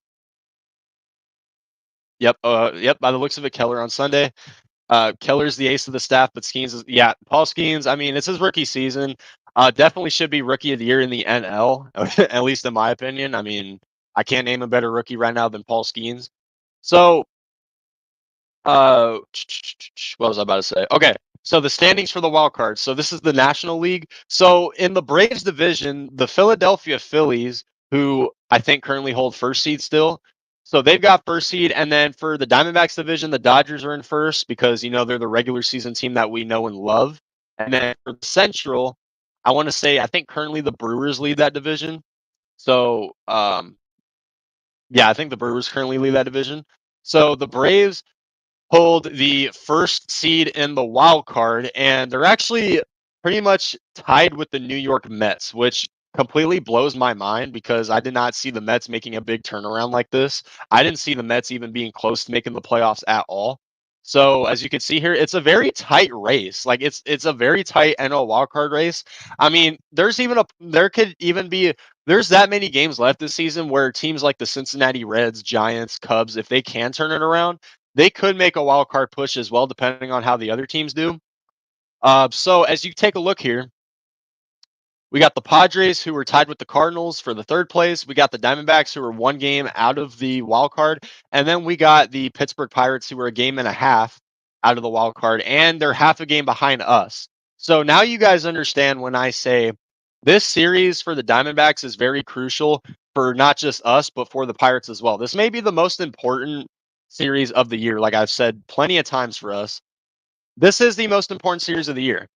A: Yep. By the looks of it, Keller on Sunday. Keller's the ace of the staff, but Skeens is Paul Skeens. I mean, it's his rookie season. Definitely should be rookie of the year in the NL, at least in my opinion. I mean, I can't name a better rookie right now than Paul Skeens. So What was I about to say? Okay, so the standings for the wild card. So this is the National League. So in the Braves division, the Philadelphia Phillies, who I think currently hold first seed still, so they've got first seed. And then for the Diamondbacks division, the Dodgers are in first because they're the regular season team that we know and love. And then for the Central, I want to say I think currently the Brewers lead that division. So yeah, I think the Brewers currently lead that division. So the Braves hold the first seed in the wild card, and they're actually pretty much tied with the New York Mets, which completely blows my mind because I did not see the Mets making a big turnaround like this. I didn't see the Mets even being close to making the playoffs at all. So as you can see here, it's a very tight race. Like it's a very tight NL wildcard race. I mean, there could even be there's that many games left this season where teams like the Cincinnati Reds, Giants, Cubs, if they can turn it around, they could make a wild card push as well, depending on how the other teams do. So as you take a look here, we got the Padres who were tied with the Cardinals for the third place. We got the Diamondbacks who were one game out of the wild card, and then we got the Pittsburgh Pirates who were a game and a half out of the wild card, and they're half a game behind us. So now you guys understand when I say this series for the Diamondbacks is very crucial for not just us, but for the Pirates as well. This may be the most important series of the year, like I've said plenty of times for us. This is the most important series of the year.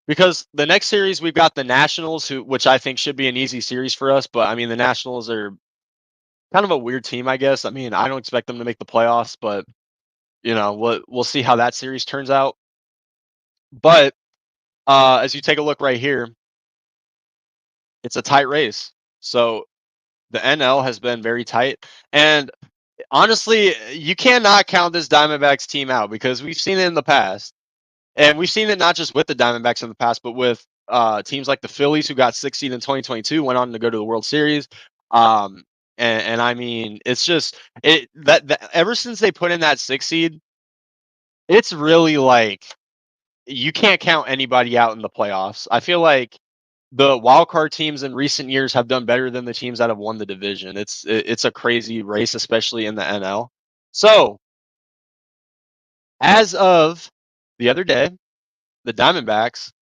A: Because the next series we've got the Nationals, which I think should be an easy series for us, but I mean the Nationals are kind of a weird team, I guess. I mean, I don't expect them to make the playoffs, but we'll see how that series turns out. But as you take a look right here, it's a tight race. So the NL has been very tight, and honestly, you cannot count this Diamondbacks team out because we've seen it in the past. And we've seen it not just with the Diamondbacks in the past, but with teams like the Phillies, who got 6th seed in 2022, went on to go to the World Series. And I mean, it's just that ever since they put in that 6th seed, it's really like you can't count anybody out in the playoffs. I feel like the wild card teams in recent years have done better than the teams that have won the division. It's a crazy race, especially in the NL. So, as of the other day, the Diamondbacks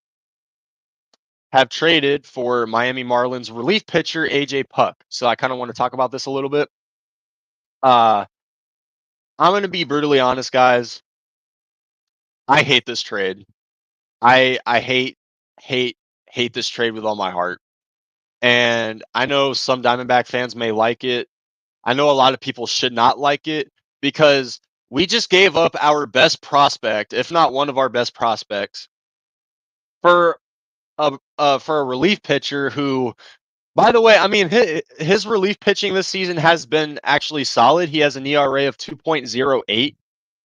A: have traded for Miami Marlins relief pitcher AJ Puk. So I kind of want to talk about this a little bit. I'm going to be brutally honest, guys. I hate this trade. I hate this trade with all my heart. And I know some Diamondback fans may like it. I know a lot of people should not like it because we just gave up our best prospect, if not one of our best prospects, for a relief pitcher who, by the way, I mean his relief pitching this season has been actually solid. He has an ERA of 2.08.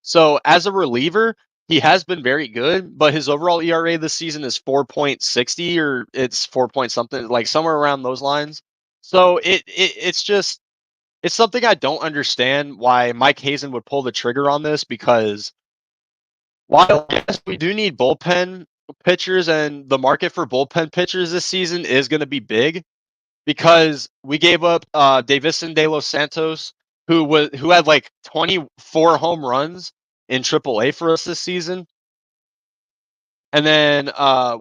A: So as a reliever, he has been very good, but his overall ERA this season is 4.60 or it's 4 point something, like somewhere around those lines. So it's something I don't understand why Mike Hazen would pull the trigger on this, because while yes, we do need bullpen pitchers and the market for bullpen pitchers this season is going to be big, because we gave up Davison De Los Santos, who had like 24 home runs in AAA for us this season. And then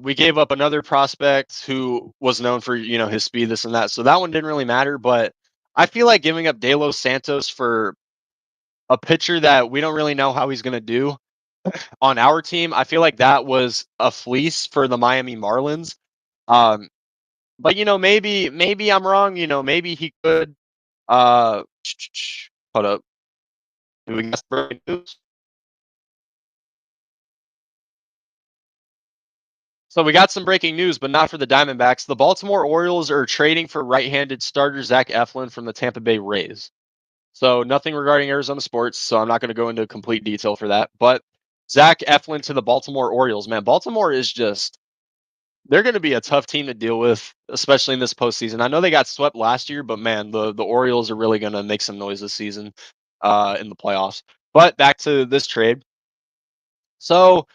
A: we gave up another prospect who was known for, his speed, this and that. So that one didn't really matter. But I feel like giving up De Los Santos for a pitcher that we don't really know how he's going to do on our team, I feel like that was a fleece for the Miami Marlins. But maybe I'm wrong. Maybe he could. Hold up. Do we got some breaking news? So we got some breaking news, but not for the Diamondbacks. The Baltimore Orioles are trading for right-handed starter Zach Eflin from the Tampa Bay Rays. So nothing regarding Arizona sports, so I'm not going to go into complete detail for that. But Zach Eflin to the Baltimore Orioles. Man, Baltimore is just, they're going to be a tough team to deal with, especially in this postseason. I know they got swept last year, but man, the Orioles are really going to make some noise this season in the playoffs. But back to this trade. So,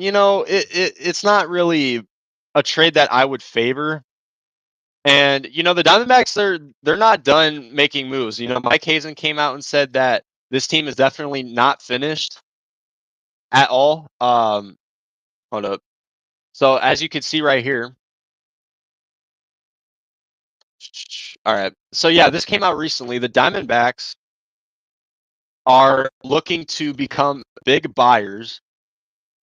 A: it's not really a trade that I would favor. And the Diamondbacks, they're not done making moves. Mike Hazen came out and said that this team is definitely not finished at all. Hold up. So as you can see right here. All right. So yeah, this came out recently. The Diamondbacks are looking to become big buyers.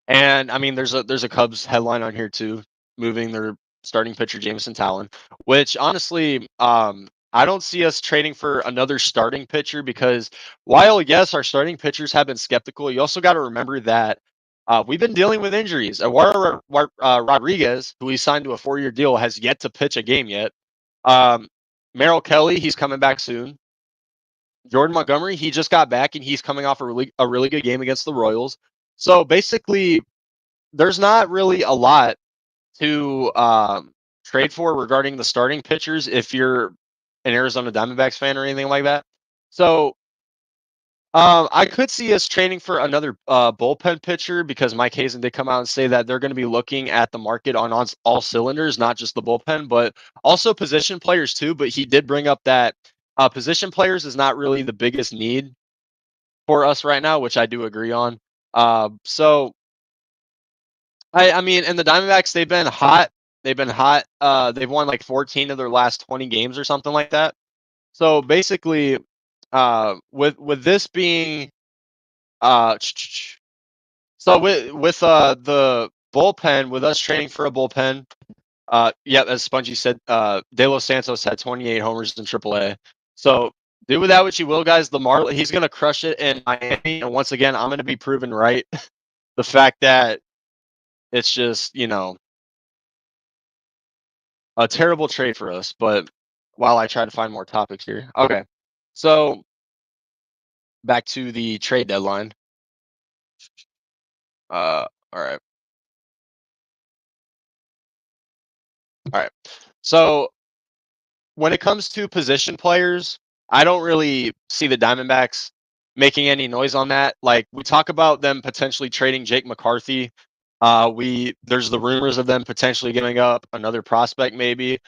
A: And I mean, there's a Cubs headline on here too, moving their starting pitcher Jameson Talon, which honestly, I don't see us trading for another starting pitcher because while yes, our starting pitchers have been skeptical, you also got to remember that we've been dealing with injuries. Eduardo Rodriguez, who he signed to a 4-year deal, has yet to pitch a game yet. Merrill Kelly, he's coming back soon. Jordan Montgomery, he just got back and he's coming off a really good game against the Royals. So basically, there's not really a lot to trade for regarding the starting pitchers if you're an Arizona Diamondbacks fan or anything like that. So I could see us trading for another bullpen pitcher because Mike Hazen did come out and say that they're going to be looking at the market on all cylinders, not just the bullpen, but also position players too. But he did bring up that position players is not really the biggest need for us right now, which I do agree on. So I mean, and the Diamondbacks, they've been hot. They've been hot. They've won like 14 of their last 20 games or something like that. So basically, with this being, so with the bullpen, with us trading for a bullpen, yeah, as Spongy said, De Los Santos had 28 homers in AAA. So do with that what you will, guys. The he's gonna crush it in Miami, and once again, I'm gonna be proven right. The fact that it's just, a terrible trade for us, but while I try to find more topics here. Okay. So back to the trade deadline. All right. All right. So when it comes to position players, I don't really see the Diamondbacks making any noise on that. Like we talk about them potentially trading Jake McCarthy. There's the rumors of them potentially giving up another prospect, maybe.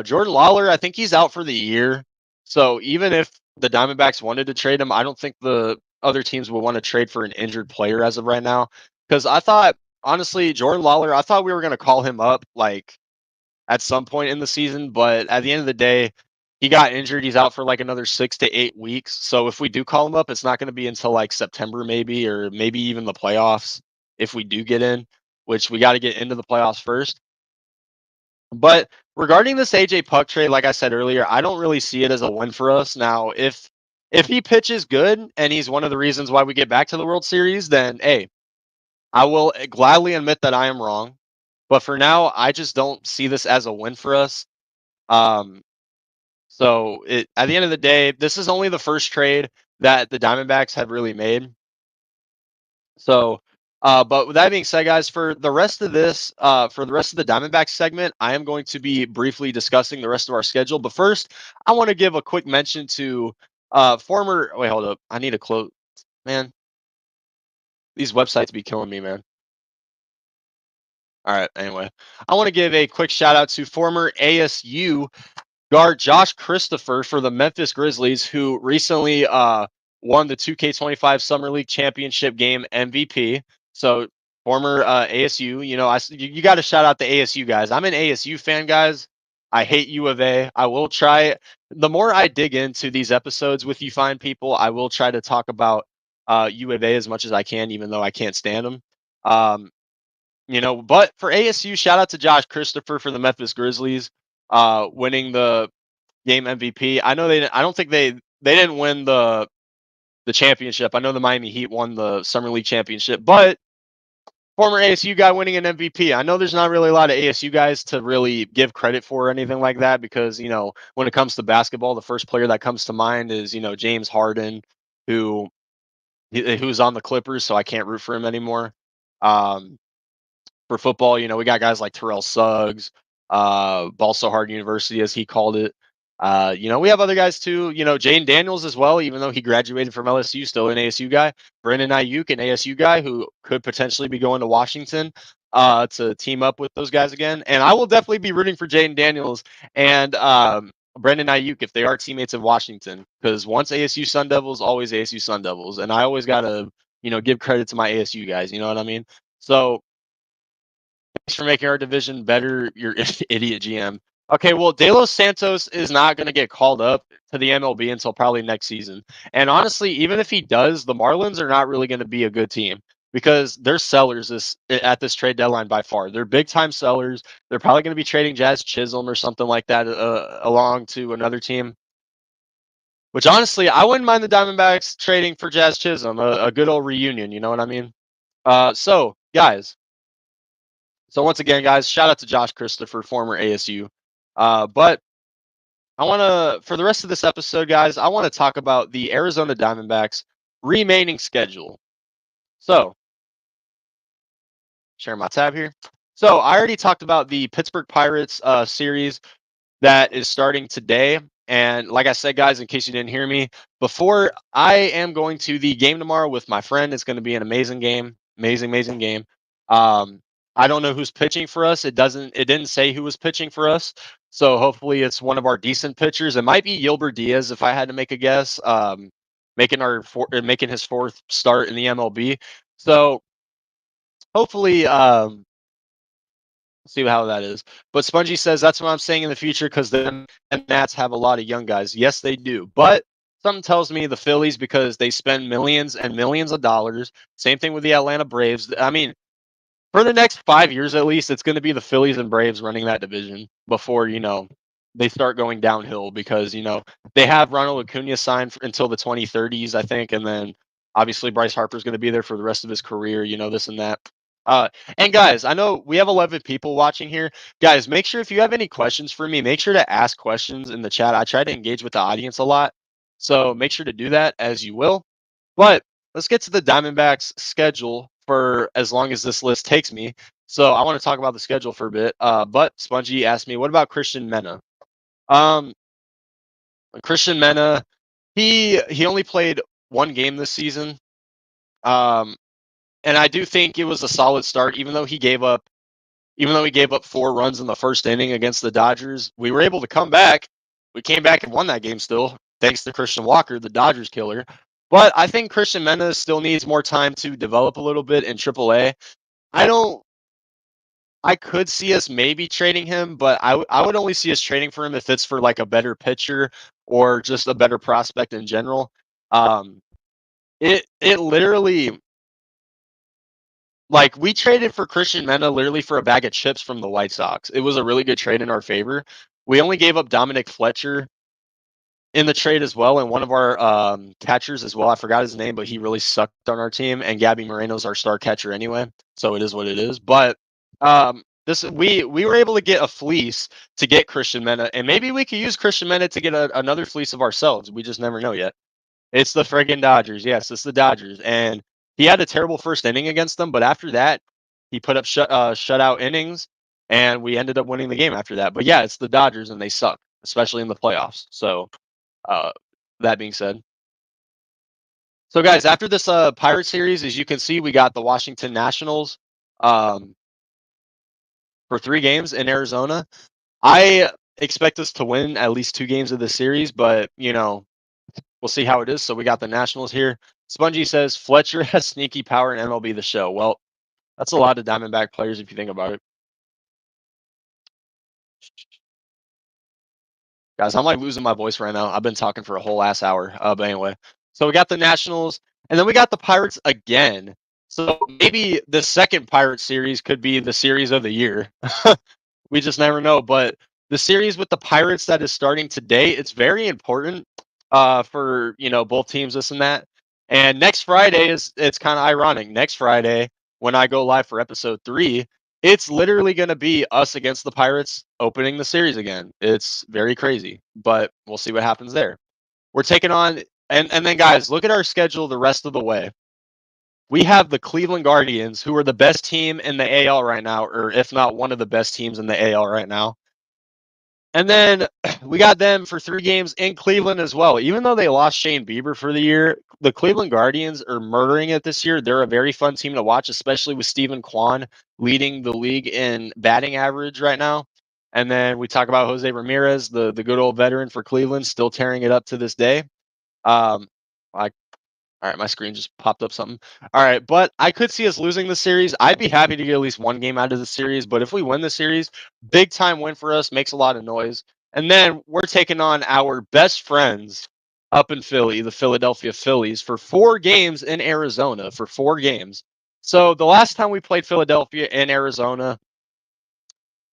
A: Jordan Lawler, I think he's out for the year. So even if the Diamondbacks wanted to trade him, I don't think the other teams would want to trade for an injured player as of right now. Because I thought, honestly, Jordan Lawler, I thought we were going to call him up like at some point in the season, but at the end of the day, he got injured. He's out for like another 6 to 8 weeks. So if we do call him up, it's not going to be until like September, maybe, or maybe even the playoffs if we do get in, which we got to get into the playoffs first. But regarding this AJ Puck trade, like I said earlier, I don't really see it as a win for us. Now, if he pitches good and he's one of the reasons why we get back to the World Series, then hey, I will gladly admit that I am wrong. But for now, I just don't see this as a win for us. So at the end of the day, this is only the first trade that the Diamondbacks have really made. So, but with that being said, guys, for the rest of this, for the rest of the Diamondbacks segment, I am going to be briefly discussing the rest of our schedule. But first, I want to give a quick mention to former. Wait, hold up. I need to close. Man, these websites be killing me, man. All right. Anyway, I want to give a quick shout out to former ASU guard Josh Christopher for the Memphis Grizzlies, who recently won the 2K25 Summer League Championship game MVP. So former ASU, you got to shout out the ASU guys. I'm an ASU fan, guys. I hate U of A. I will try. The more I dig into these episodes with you fine people, I will try to talk about U of A as much as I can, even though I can't stand them. But for ASU, shout out to Josh Christopher for the Memphis Grizzlies, winning the game MVP. I know I don't think they didn't win the championship. I know the Miami Heat won the Summer League championship, but former ASU guy winning an MVP. I know there's not really a lot of ASU guys to really give credit for or anything like that because, when it comes to basketball, the first player that comes to mind is, James Harden, who's on the Clippers, so I can't root for him anymore. For football, we got guys like Terrell Suggs, Ball So Hard University, as he called it. We have other guys too. Jane Daniels as well, even though he graduated from LSU, still an ASU guy. Brandon Ayuk, an ASU guy who could potentially be going to Washington to team up with those guys again. And I will definitely be rooting for Jane Daniels. And Brandon Ayuk if they are teammates of Washington, because once ASU Sun Devils, always ASU Sun Devils, and I always gotta give credit to my ASU guys. You know what I mean? So thanks for making our division better, you're idiot GM. Okay, well, De Los Santos is not going to get called up to the MLB until probably next season. And honestly, even if he does, the Marlins are not really going to be a good team because they're sellers at this trade deadline by far. They're big time sellers. They're probably going to be trading Jazz Chisholm or something like that along to another team. Which honestly, I wouldn't mind the Diamondbacks trading for Jazz Chisholm, a good old reunion. You know what I mean? So guys. So once again, guys, shout out to Josh Christopher, former ASU. But I want to, for the rest of this episode, guys, I want to talk about the Arizona Diamondbacks remaining schedule. So, share my tab here. So I already talked about the Pittsburgh Pirates series that is starting today. And like I said, guys, in case you didn't hear me before, I am going to the game tomorrow with my friend. It's going to be an amazing game, amazing game. I don't know who's pitching for us. It didn't say who was pitching for us. So hopefully it's one of our decent pitchers. It might be Yolbert Diaz if I had to make a guess. Making his fourth start in the MLB. So hopefully see how that is. But Spongy says that's what I'm saying in the future because the Nats have a lot of young guys. Yes, they do. But something tells me the Phillies, because they spend millions and millions of dollars. Same thing with the Atlanta Braves. I mean, for the next 5 years at least, it's going to be the Phillies and Braves running that division before, they start going downhill because, they have Ronald Acuna signed until the 2030s, I think. And then obviously Bryce Harper's going to be there for the rest of his career, this and that. And guys, I know we have 11 people watching here. Guys, make sure if you have any questions for me, make sure to ask questions in the chat. I try to engage with the audience a lot. So make sure to do that as you will. But let's get to the Diamondbacks schedule for as long as this list takes me. So I want to talk about the schedule for a bit. But Spongy asked me, what about Christian Mena? Christian Mena, he only played one game this season. And I do think it was a solid start, even though he gave up 4 runs in the first inning against the Dodgers. We were able to come back. We came back and won that game still, thanks to Christian Walker, the Dodgers killer. But I think Christian Mena still needs more time to develop a little bit in AAA. I could see us maybe trading him, but I would only see us trading for him if it's for like a better pitcher or just a better prospect in general. It literally, like, we traded for Christian Mena literally for a bag of chips from the White Sox. It was a really good trade in our favor. We only gave up Dominic Fletcher in the trade as well, and one of our catchers as well. I forgot his name, but he really sucked on our team. And Gabby Moreno's our star catcher anyway, so it is what it is. But we were able to get a fleece to get Christian Mena, and maybe we could use Christian Mena to get another fleece of ourselves. We just never know yet. It's the friggin' Dodgers. Yes, it's the Dodgers, and he had a terrible first inning against them, but after that, he put up shutout innings, and we ended up winning the game after that. But yeah, it's the Dodgers, and they suck, especially in the playoffs. So, that being said. So, guys, after this Pirate series, as you can see, we got the Washington Nationals for 3 games in Arizona. I expect us to win at least 2 games of the series, but, we'll see how it is. So we got the Nationals here. Spongy says Fletcher has sneaky power in MLB The Show. Well, that's a lot of Diamondback players if you think about it. Guys, I'm like losing my voice right now. I've been talking for a whole ass hour. But anyway, so we got the Nationals, and then we got the Pirates again. So maybe the second Pirate series could be the series of the year. We just never know. But the series with the Pirates that is starting today, it's very important for both teams, this and that. And next Friday it's kind of ironic. Next Friday, when I go live for episode 3, it's literally going to be us against the Pirates opening the series again. It's very crazy, but we'll see what happens there. We're taking on, and then guys, look at our schedule the rest of the way. We have the Cleveland Guardians, who are the best team in the AL right now, or if not one of the best teams in the AL right now. And then we got them for 3 games in Cleveland as well. Even though they lost Shane Bieber for the year, the Cleveland Guardians are murdering it this year. They're a very fun team to watch, especially with Stephen Kwan leading the league in batting average right now. And then we talk about Jose Ramirez, the good old veteran for Cleveland, still tearing it up to this day. All right, my screen just popped up something. All right, but I could see us losing the series. I'd be happy to get at least one game out of the series, but if we win the series, big time win for us, makes a lot of noise. And then we're taking on our best friends up in Philly, the Philadelphia Phillies, for 4 games in Arizona, for 4 games. So the last time we played Philadelphia in Arizona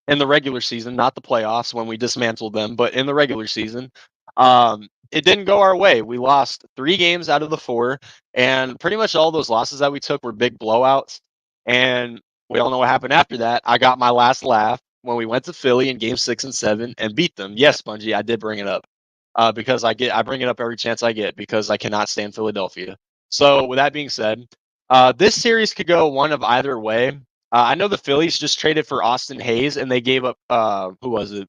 A: in the regular season, not the playoffs when we dismantled them, but in the regular season, it didn't go our way. We lost 3 games out of the 4, and pretty much all those losses that we took were big blowouts. And we all know what happened after that. I got my last laugh when we went to Philly in game 6 and 7 and beat them. Yes, Spongy, I did bring it up because I bring it up every chance I get because I cannot stand Philadelphia. So with that being said, this series could go one of either way. I know the Phillies just traded for Austin Hayes, and they gave up who was it?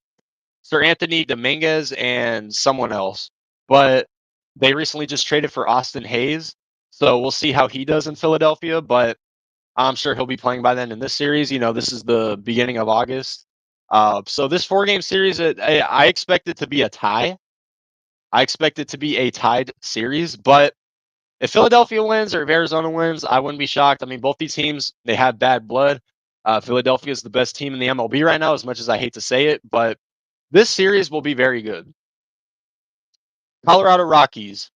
A: Sir Anthony Dominguez and someone else. But they recently just traded for Austin Hayes, so we'll see how he does in Philadelphia. But I'm sure he'll be playing by then in this series. You know, this is the beginning of August. So this 4-game series, I expect it to be a tie. I expect it to be a tied series, but if Philadelphia wins or if Arizona wins, I wouldn't be shocked. I mean, both these teams, they have bad blood. Philadelphia is the best team in the MLB right now, as much as I hate to say it, but this series will be very good. Colorado Rockies.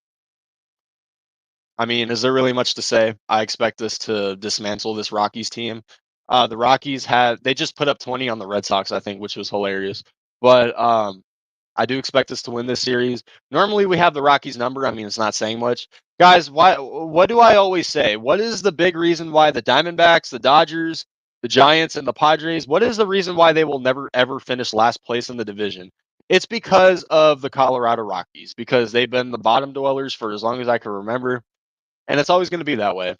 A: I mean, is there really much to say? I expect us to dismantle this Rockies team. The Rockies they just put up 20 on the Red Sox, I think, which was hilarious. But I do expect us to win this series. Normally, we have the Rockies number. I mean, it's not saying much. Guys, what do I always say? What is the big reason why the Diamondbacks, the Dodgers, the Giants, and the Padres, what is the reason why they will never, ever finish last place in the division? It's because of the Colorado Rockies, because they've been the bottom dwellers for as long as I can remember. And it's always going to be that way,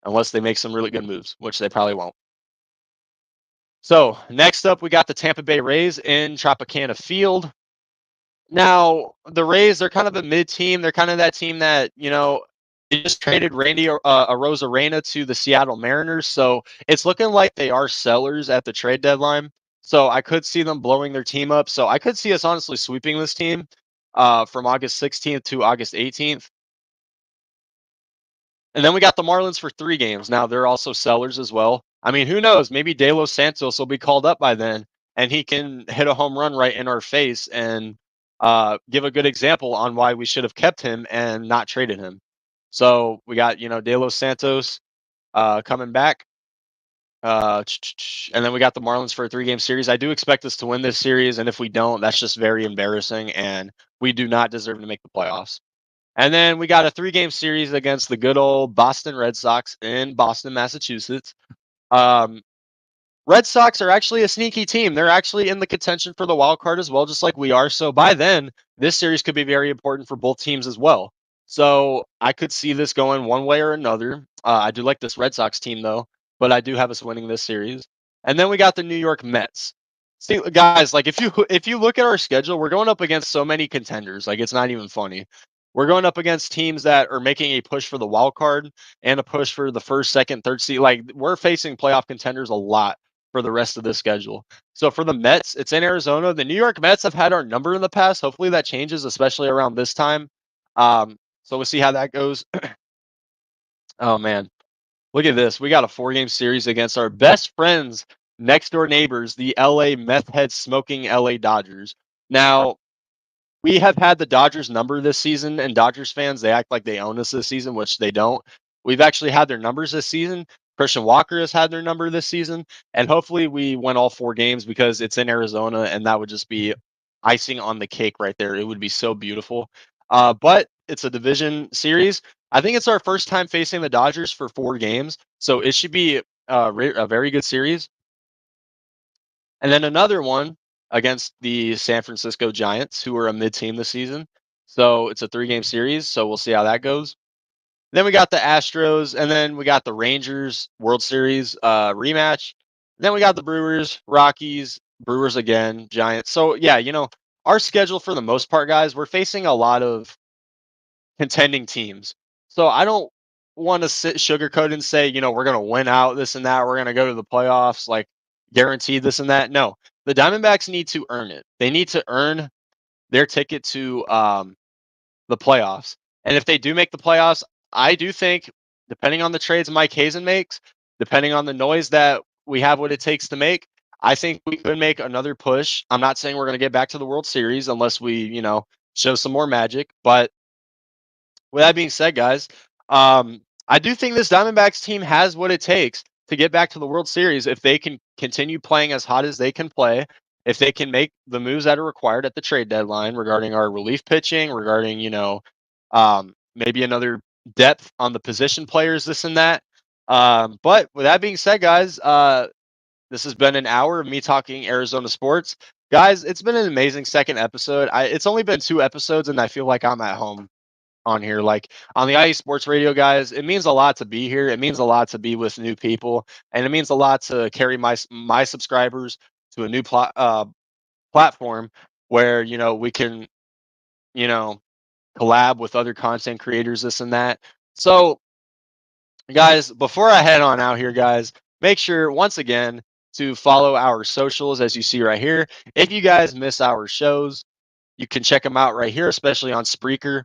A: unless they make some really good moves, which they probably won't. So next up, we got the Tampa Bay Rays in Tropicana Field. Now, the Rays, they're kind of a mid-team. They're kind of that team that, you know, they just traded Randy Arozarena to the Seattle Mariners. So it's looking like they are sellers at the trade deadline. So I could see them blowing their team up. So I could see us honestly sweeping this team from August 16th to August 18th. And then we got the Marlins for 3 games. Now, they're also sellers as well. I mean, who knows? Maybe De Los Santos will be called up by then, and he can hit a home run right in our face and give a good example on why we should have kept him and not traded him. So we got, you know, De Los Santos coming back. And then we got the Marlins for a 3-game series. I do expect us to win this series, and if we don't, that's just very embarrassing, and we do not deserve to make the playoffs. And then we got a 3-game series against the good old Boston Red Sox in Boston, Massachusetts. Red Sox are actually a sneaky team. They're actually in the contention for the wild card as well, just like we are. So by then, this series could be very important for both teams as well. So I could see this going one way or another. I do like this Red Sox team, though, but I do have us winning this series. And then we got the New York Mets. See, guys, like if you look at our schedule, we're going up against so many contenders. Like it's not even funny. We're going up against teams that are making a push for the wild card and a push for the first, second, third seed. Like we're facing playoff contenders a lot for the rest of the schedule. So for the Mets, it's in Arizona. The New York Mets have had our number in the past. Hopefully that changes, especially around this time. So we'll see how that goes. Oh man, look at this. We got a 4-game series against our best friends, next door neighbors, the LA meth head smoking LA Dodgers. Now, we have had the Dodgers number this season, and Dodgers fans, they act like they own us this season, which they don't. We've actually had their numbers this season. Christian Walker has had their number this season, and hopefully we win all 4 games because it's in Arizona, and that would just be icing on the cake right there. It would be so beautiful. But it's a division series. I think it's our first time facing the Dodgers for 4 games, so it should be a very good series. And then another one against the San Francisco Giants, who are a mid-team this season. So it's a 3-game series, so we'll see how that goes. Then we got the Astros, and then we got the Rangers World Series rematch. Then we got the Brewers, Rockies, Brewers again, Giants. So, yeah, you know, our schedule for the most part, guys, we're facing a lot of contending teams. So I don't want to sugarcoat and say, you know, we're going to win out, this and that. We're going to go to the playoffs, like guaranteed this and that. No, the Diamondbacks need to earn it. They need to earn their ticket to the playoffs. And if they do make the playoffs, I do think, depending on the trades Mike Hazen makes, depending on the noise that we have what it takes to make, I think we could make another push. I'm not saying we're going to get back to the World Series unless we, show some more magic. But with that being said, guys, I do think this Diamondbacks team has what it takes to get back to the World Series if they can continue playing as hot as they can play, if they can make the moves that are required at the trade deadline regarding our relief pitching, regarding, maybe another depth on the position players, this and that. But with that being said, guys, this has been an hour of me talking Arizona sports. Guys, it's been an amazing second episode. It's only been 2 episodes, and I feel like I'm at home on here. Like on the IE Sports Radio, guys, it means a lot to be here. It means a lot to be with new people, and it means a lot to carry my subscribers to a new platform where we can collab with other content creators, this and that. So guys, before I head on out here, guys, make sure once again to follow our socials as you see right here. If you guys miss our shows, you can check them out right here, especially on Spreaker.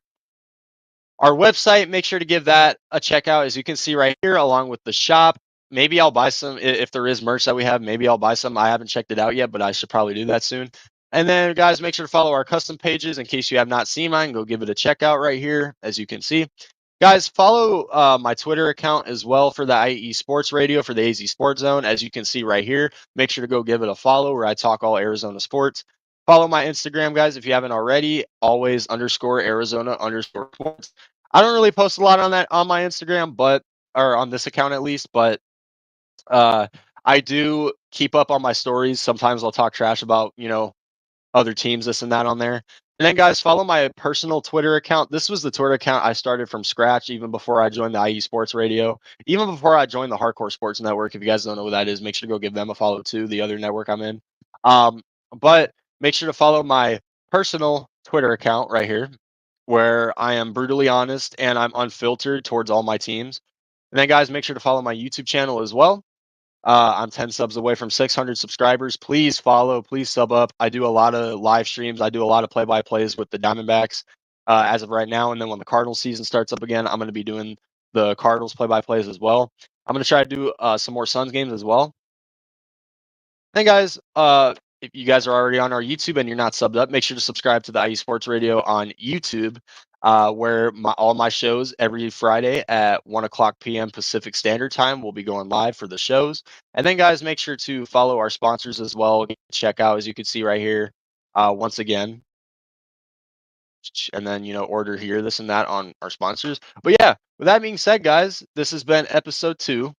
A: Our website, make sure to give that a check out, as you can see right here, along with the shop. Maybe I'll buy some, if there is merch that we have, maybe I'll buy some. I haven't checked it out yet, but I should probably do that soon. And then, guys, make sure to follow our custom pages in case you have not seen mine. Go give it a check out right here, as you can see. Guys, follow my Twitter account as well for the IE Sports Radio, for the AZ Sports Zone, as you can see right here. Make sure to go give it a follow, where I talk all Arizona sports. Follow my Instagram, guys, if you haven't already, always _Arizona_sports. I don't really post a lot on that on my Instagram, or on this account at least, but I do keep up on my stories. Sometimes I'll talk trash about, other teams, this and that on there. And then, guys, follow my personal Twitter account. This was the Twitter account I started from scratch, even before I joined the IE Sports Radio, even before I joined the Hardcore Sports Network. If you guys don't know what that is, make sure to go give them a follow too, the other network I'm in. But make sure to follow my personal Twitter account right here, where I am brutally honest and I'm unfiltered towards all my teams. And then, guys, make sure to follow my YouTube channel as well. I'm 10 subs away from 600 subscribers. Please follow, please sub up. I do a lot of live streams. I do a lot of play-by-plays with the Diamondbacks as of right now. And then when the Cardinals season starts up again, I'm going to be doing the Cardinals play-by-plays as well. I'm going to try to do some more Suns games as well. And guys, if you guys are already on our YouTube and you're not subbed up, make sure to subscribe to the IE Sports Radio on YouTube, where all my shows every Friday at 1:00 p.m. Pacific Standard Time will be going live for the shows. And then, guys, make sure to follow our sponsors as well. Check out, as you can see right here, once again. And then, order here, this and that on our sponsors. But yeah, with that being said, guys, this has been episode 2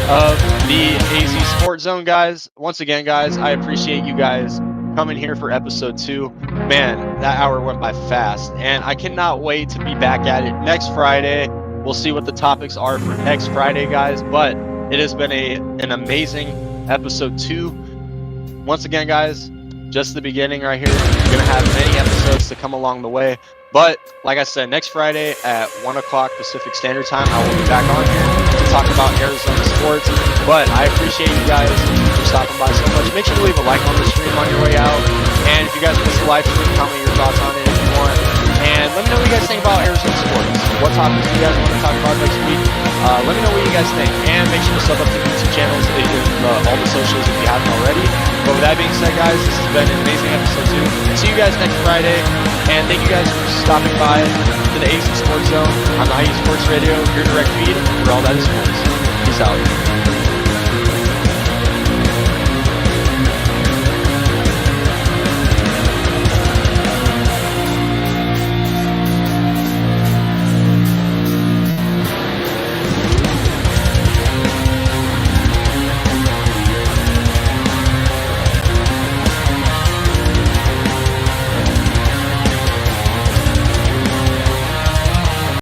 A: of the AZ Sports Zone, guys. Once again, guys, I appreciate you guys coming here for episode 2. Man, that hour went by fast, and I cannot wait to be back at it next Friday. We'll see what the topics are for next Friday, guys, but it has been an amazing episode 2. Once again, guys, just the beginning right here. We're going to have many episodes to come along the way, but like I said, next Friday at 1:00 Pacific Standard Time, I will be back on here to talk about Arizona sports. But I appreciate you guys for stopping by so much. Make sure to leave a like on the stream on your way out. And if you guys missed the live stream, comment your thoughts on it if you want. And let me know what you guys think about Arizona sports. What topics do you guys want to talk about next week? Let me know what you guys think. And make sure to sub up to the YouTube channels, all the socials if you haven't already. But with that being said, guys, this has been an amazing episode 2. See you guys next Friday. And thank you guys for stopping by to the AZ Sports Zone on the IE Sports Radio, your direct feed for all that is sports. Peace out.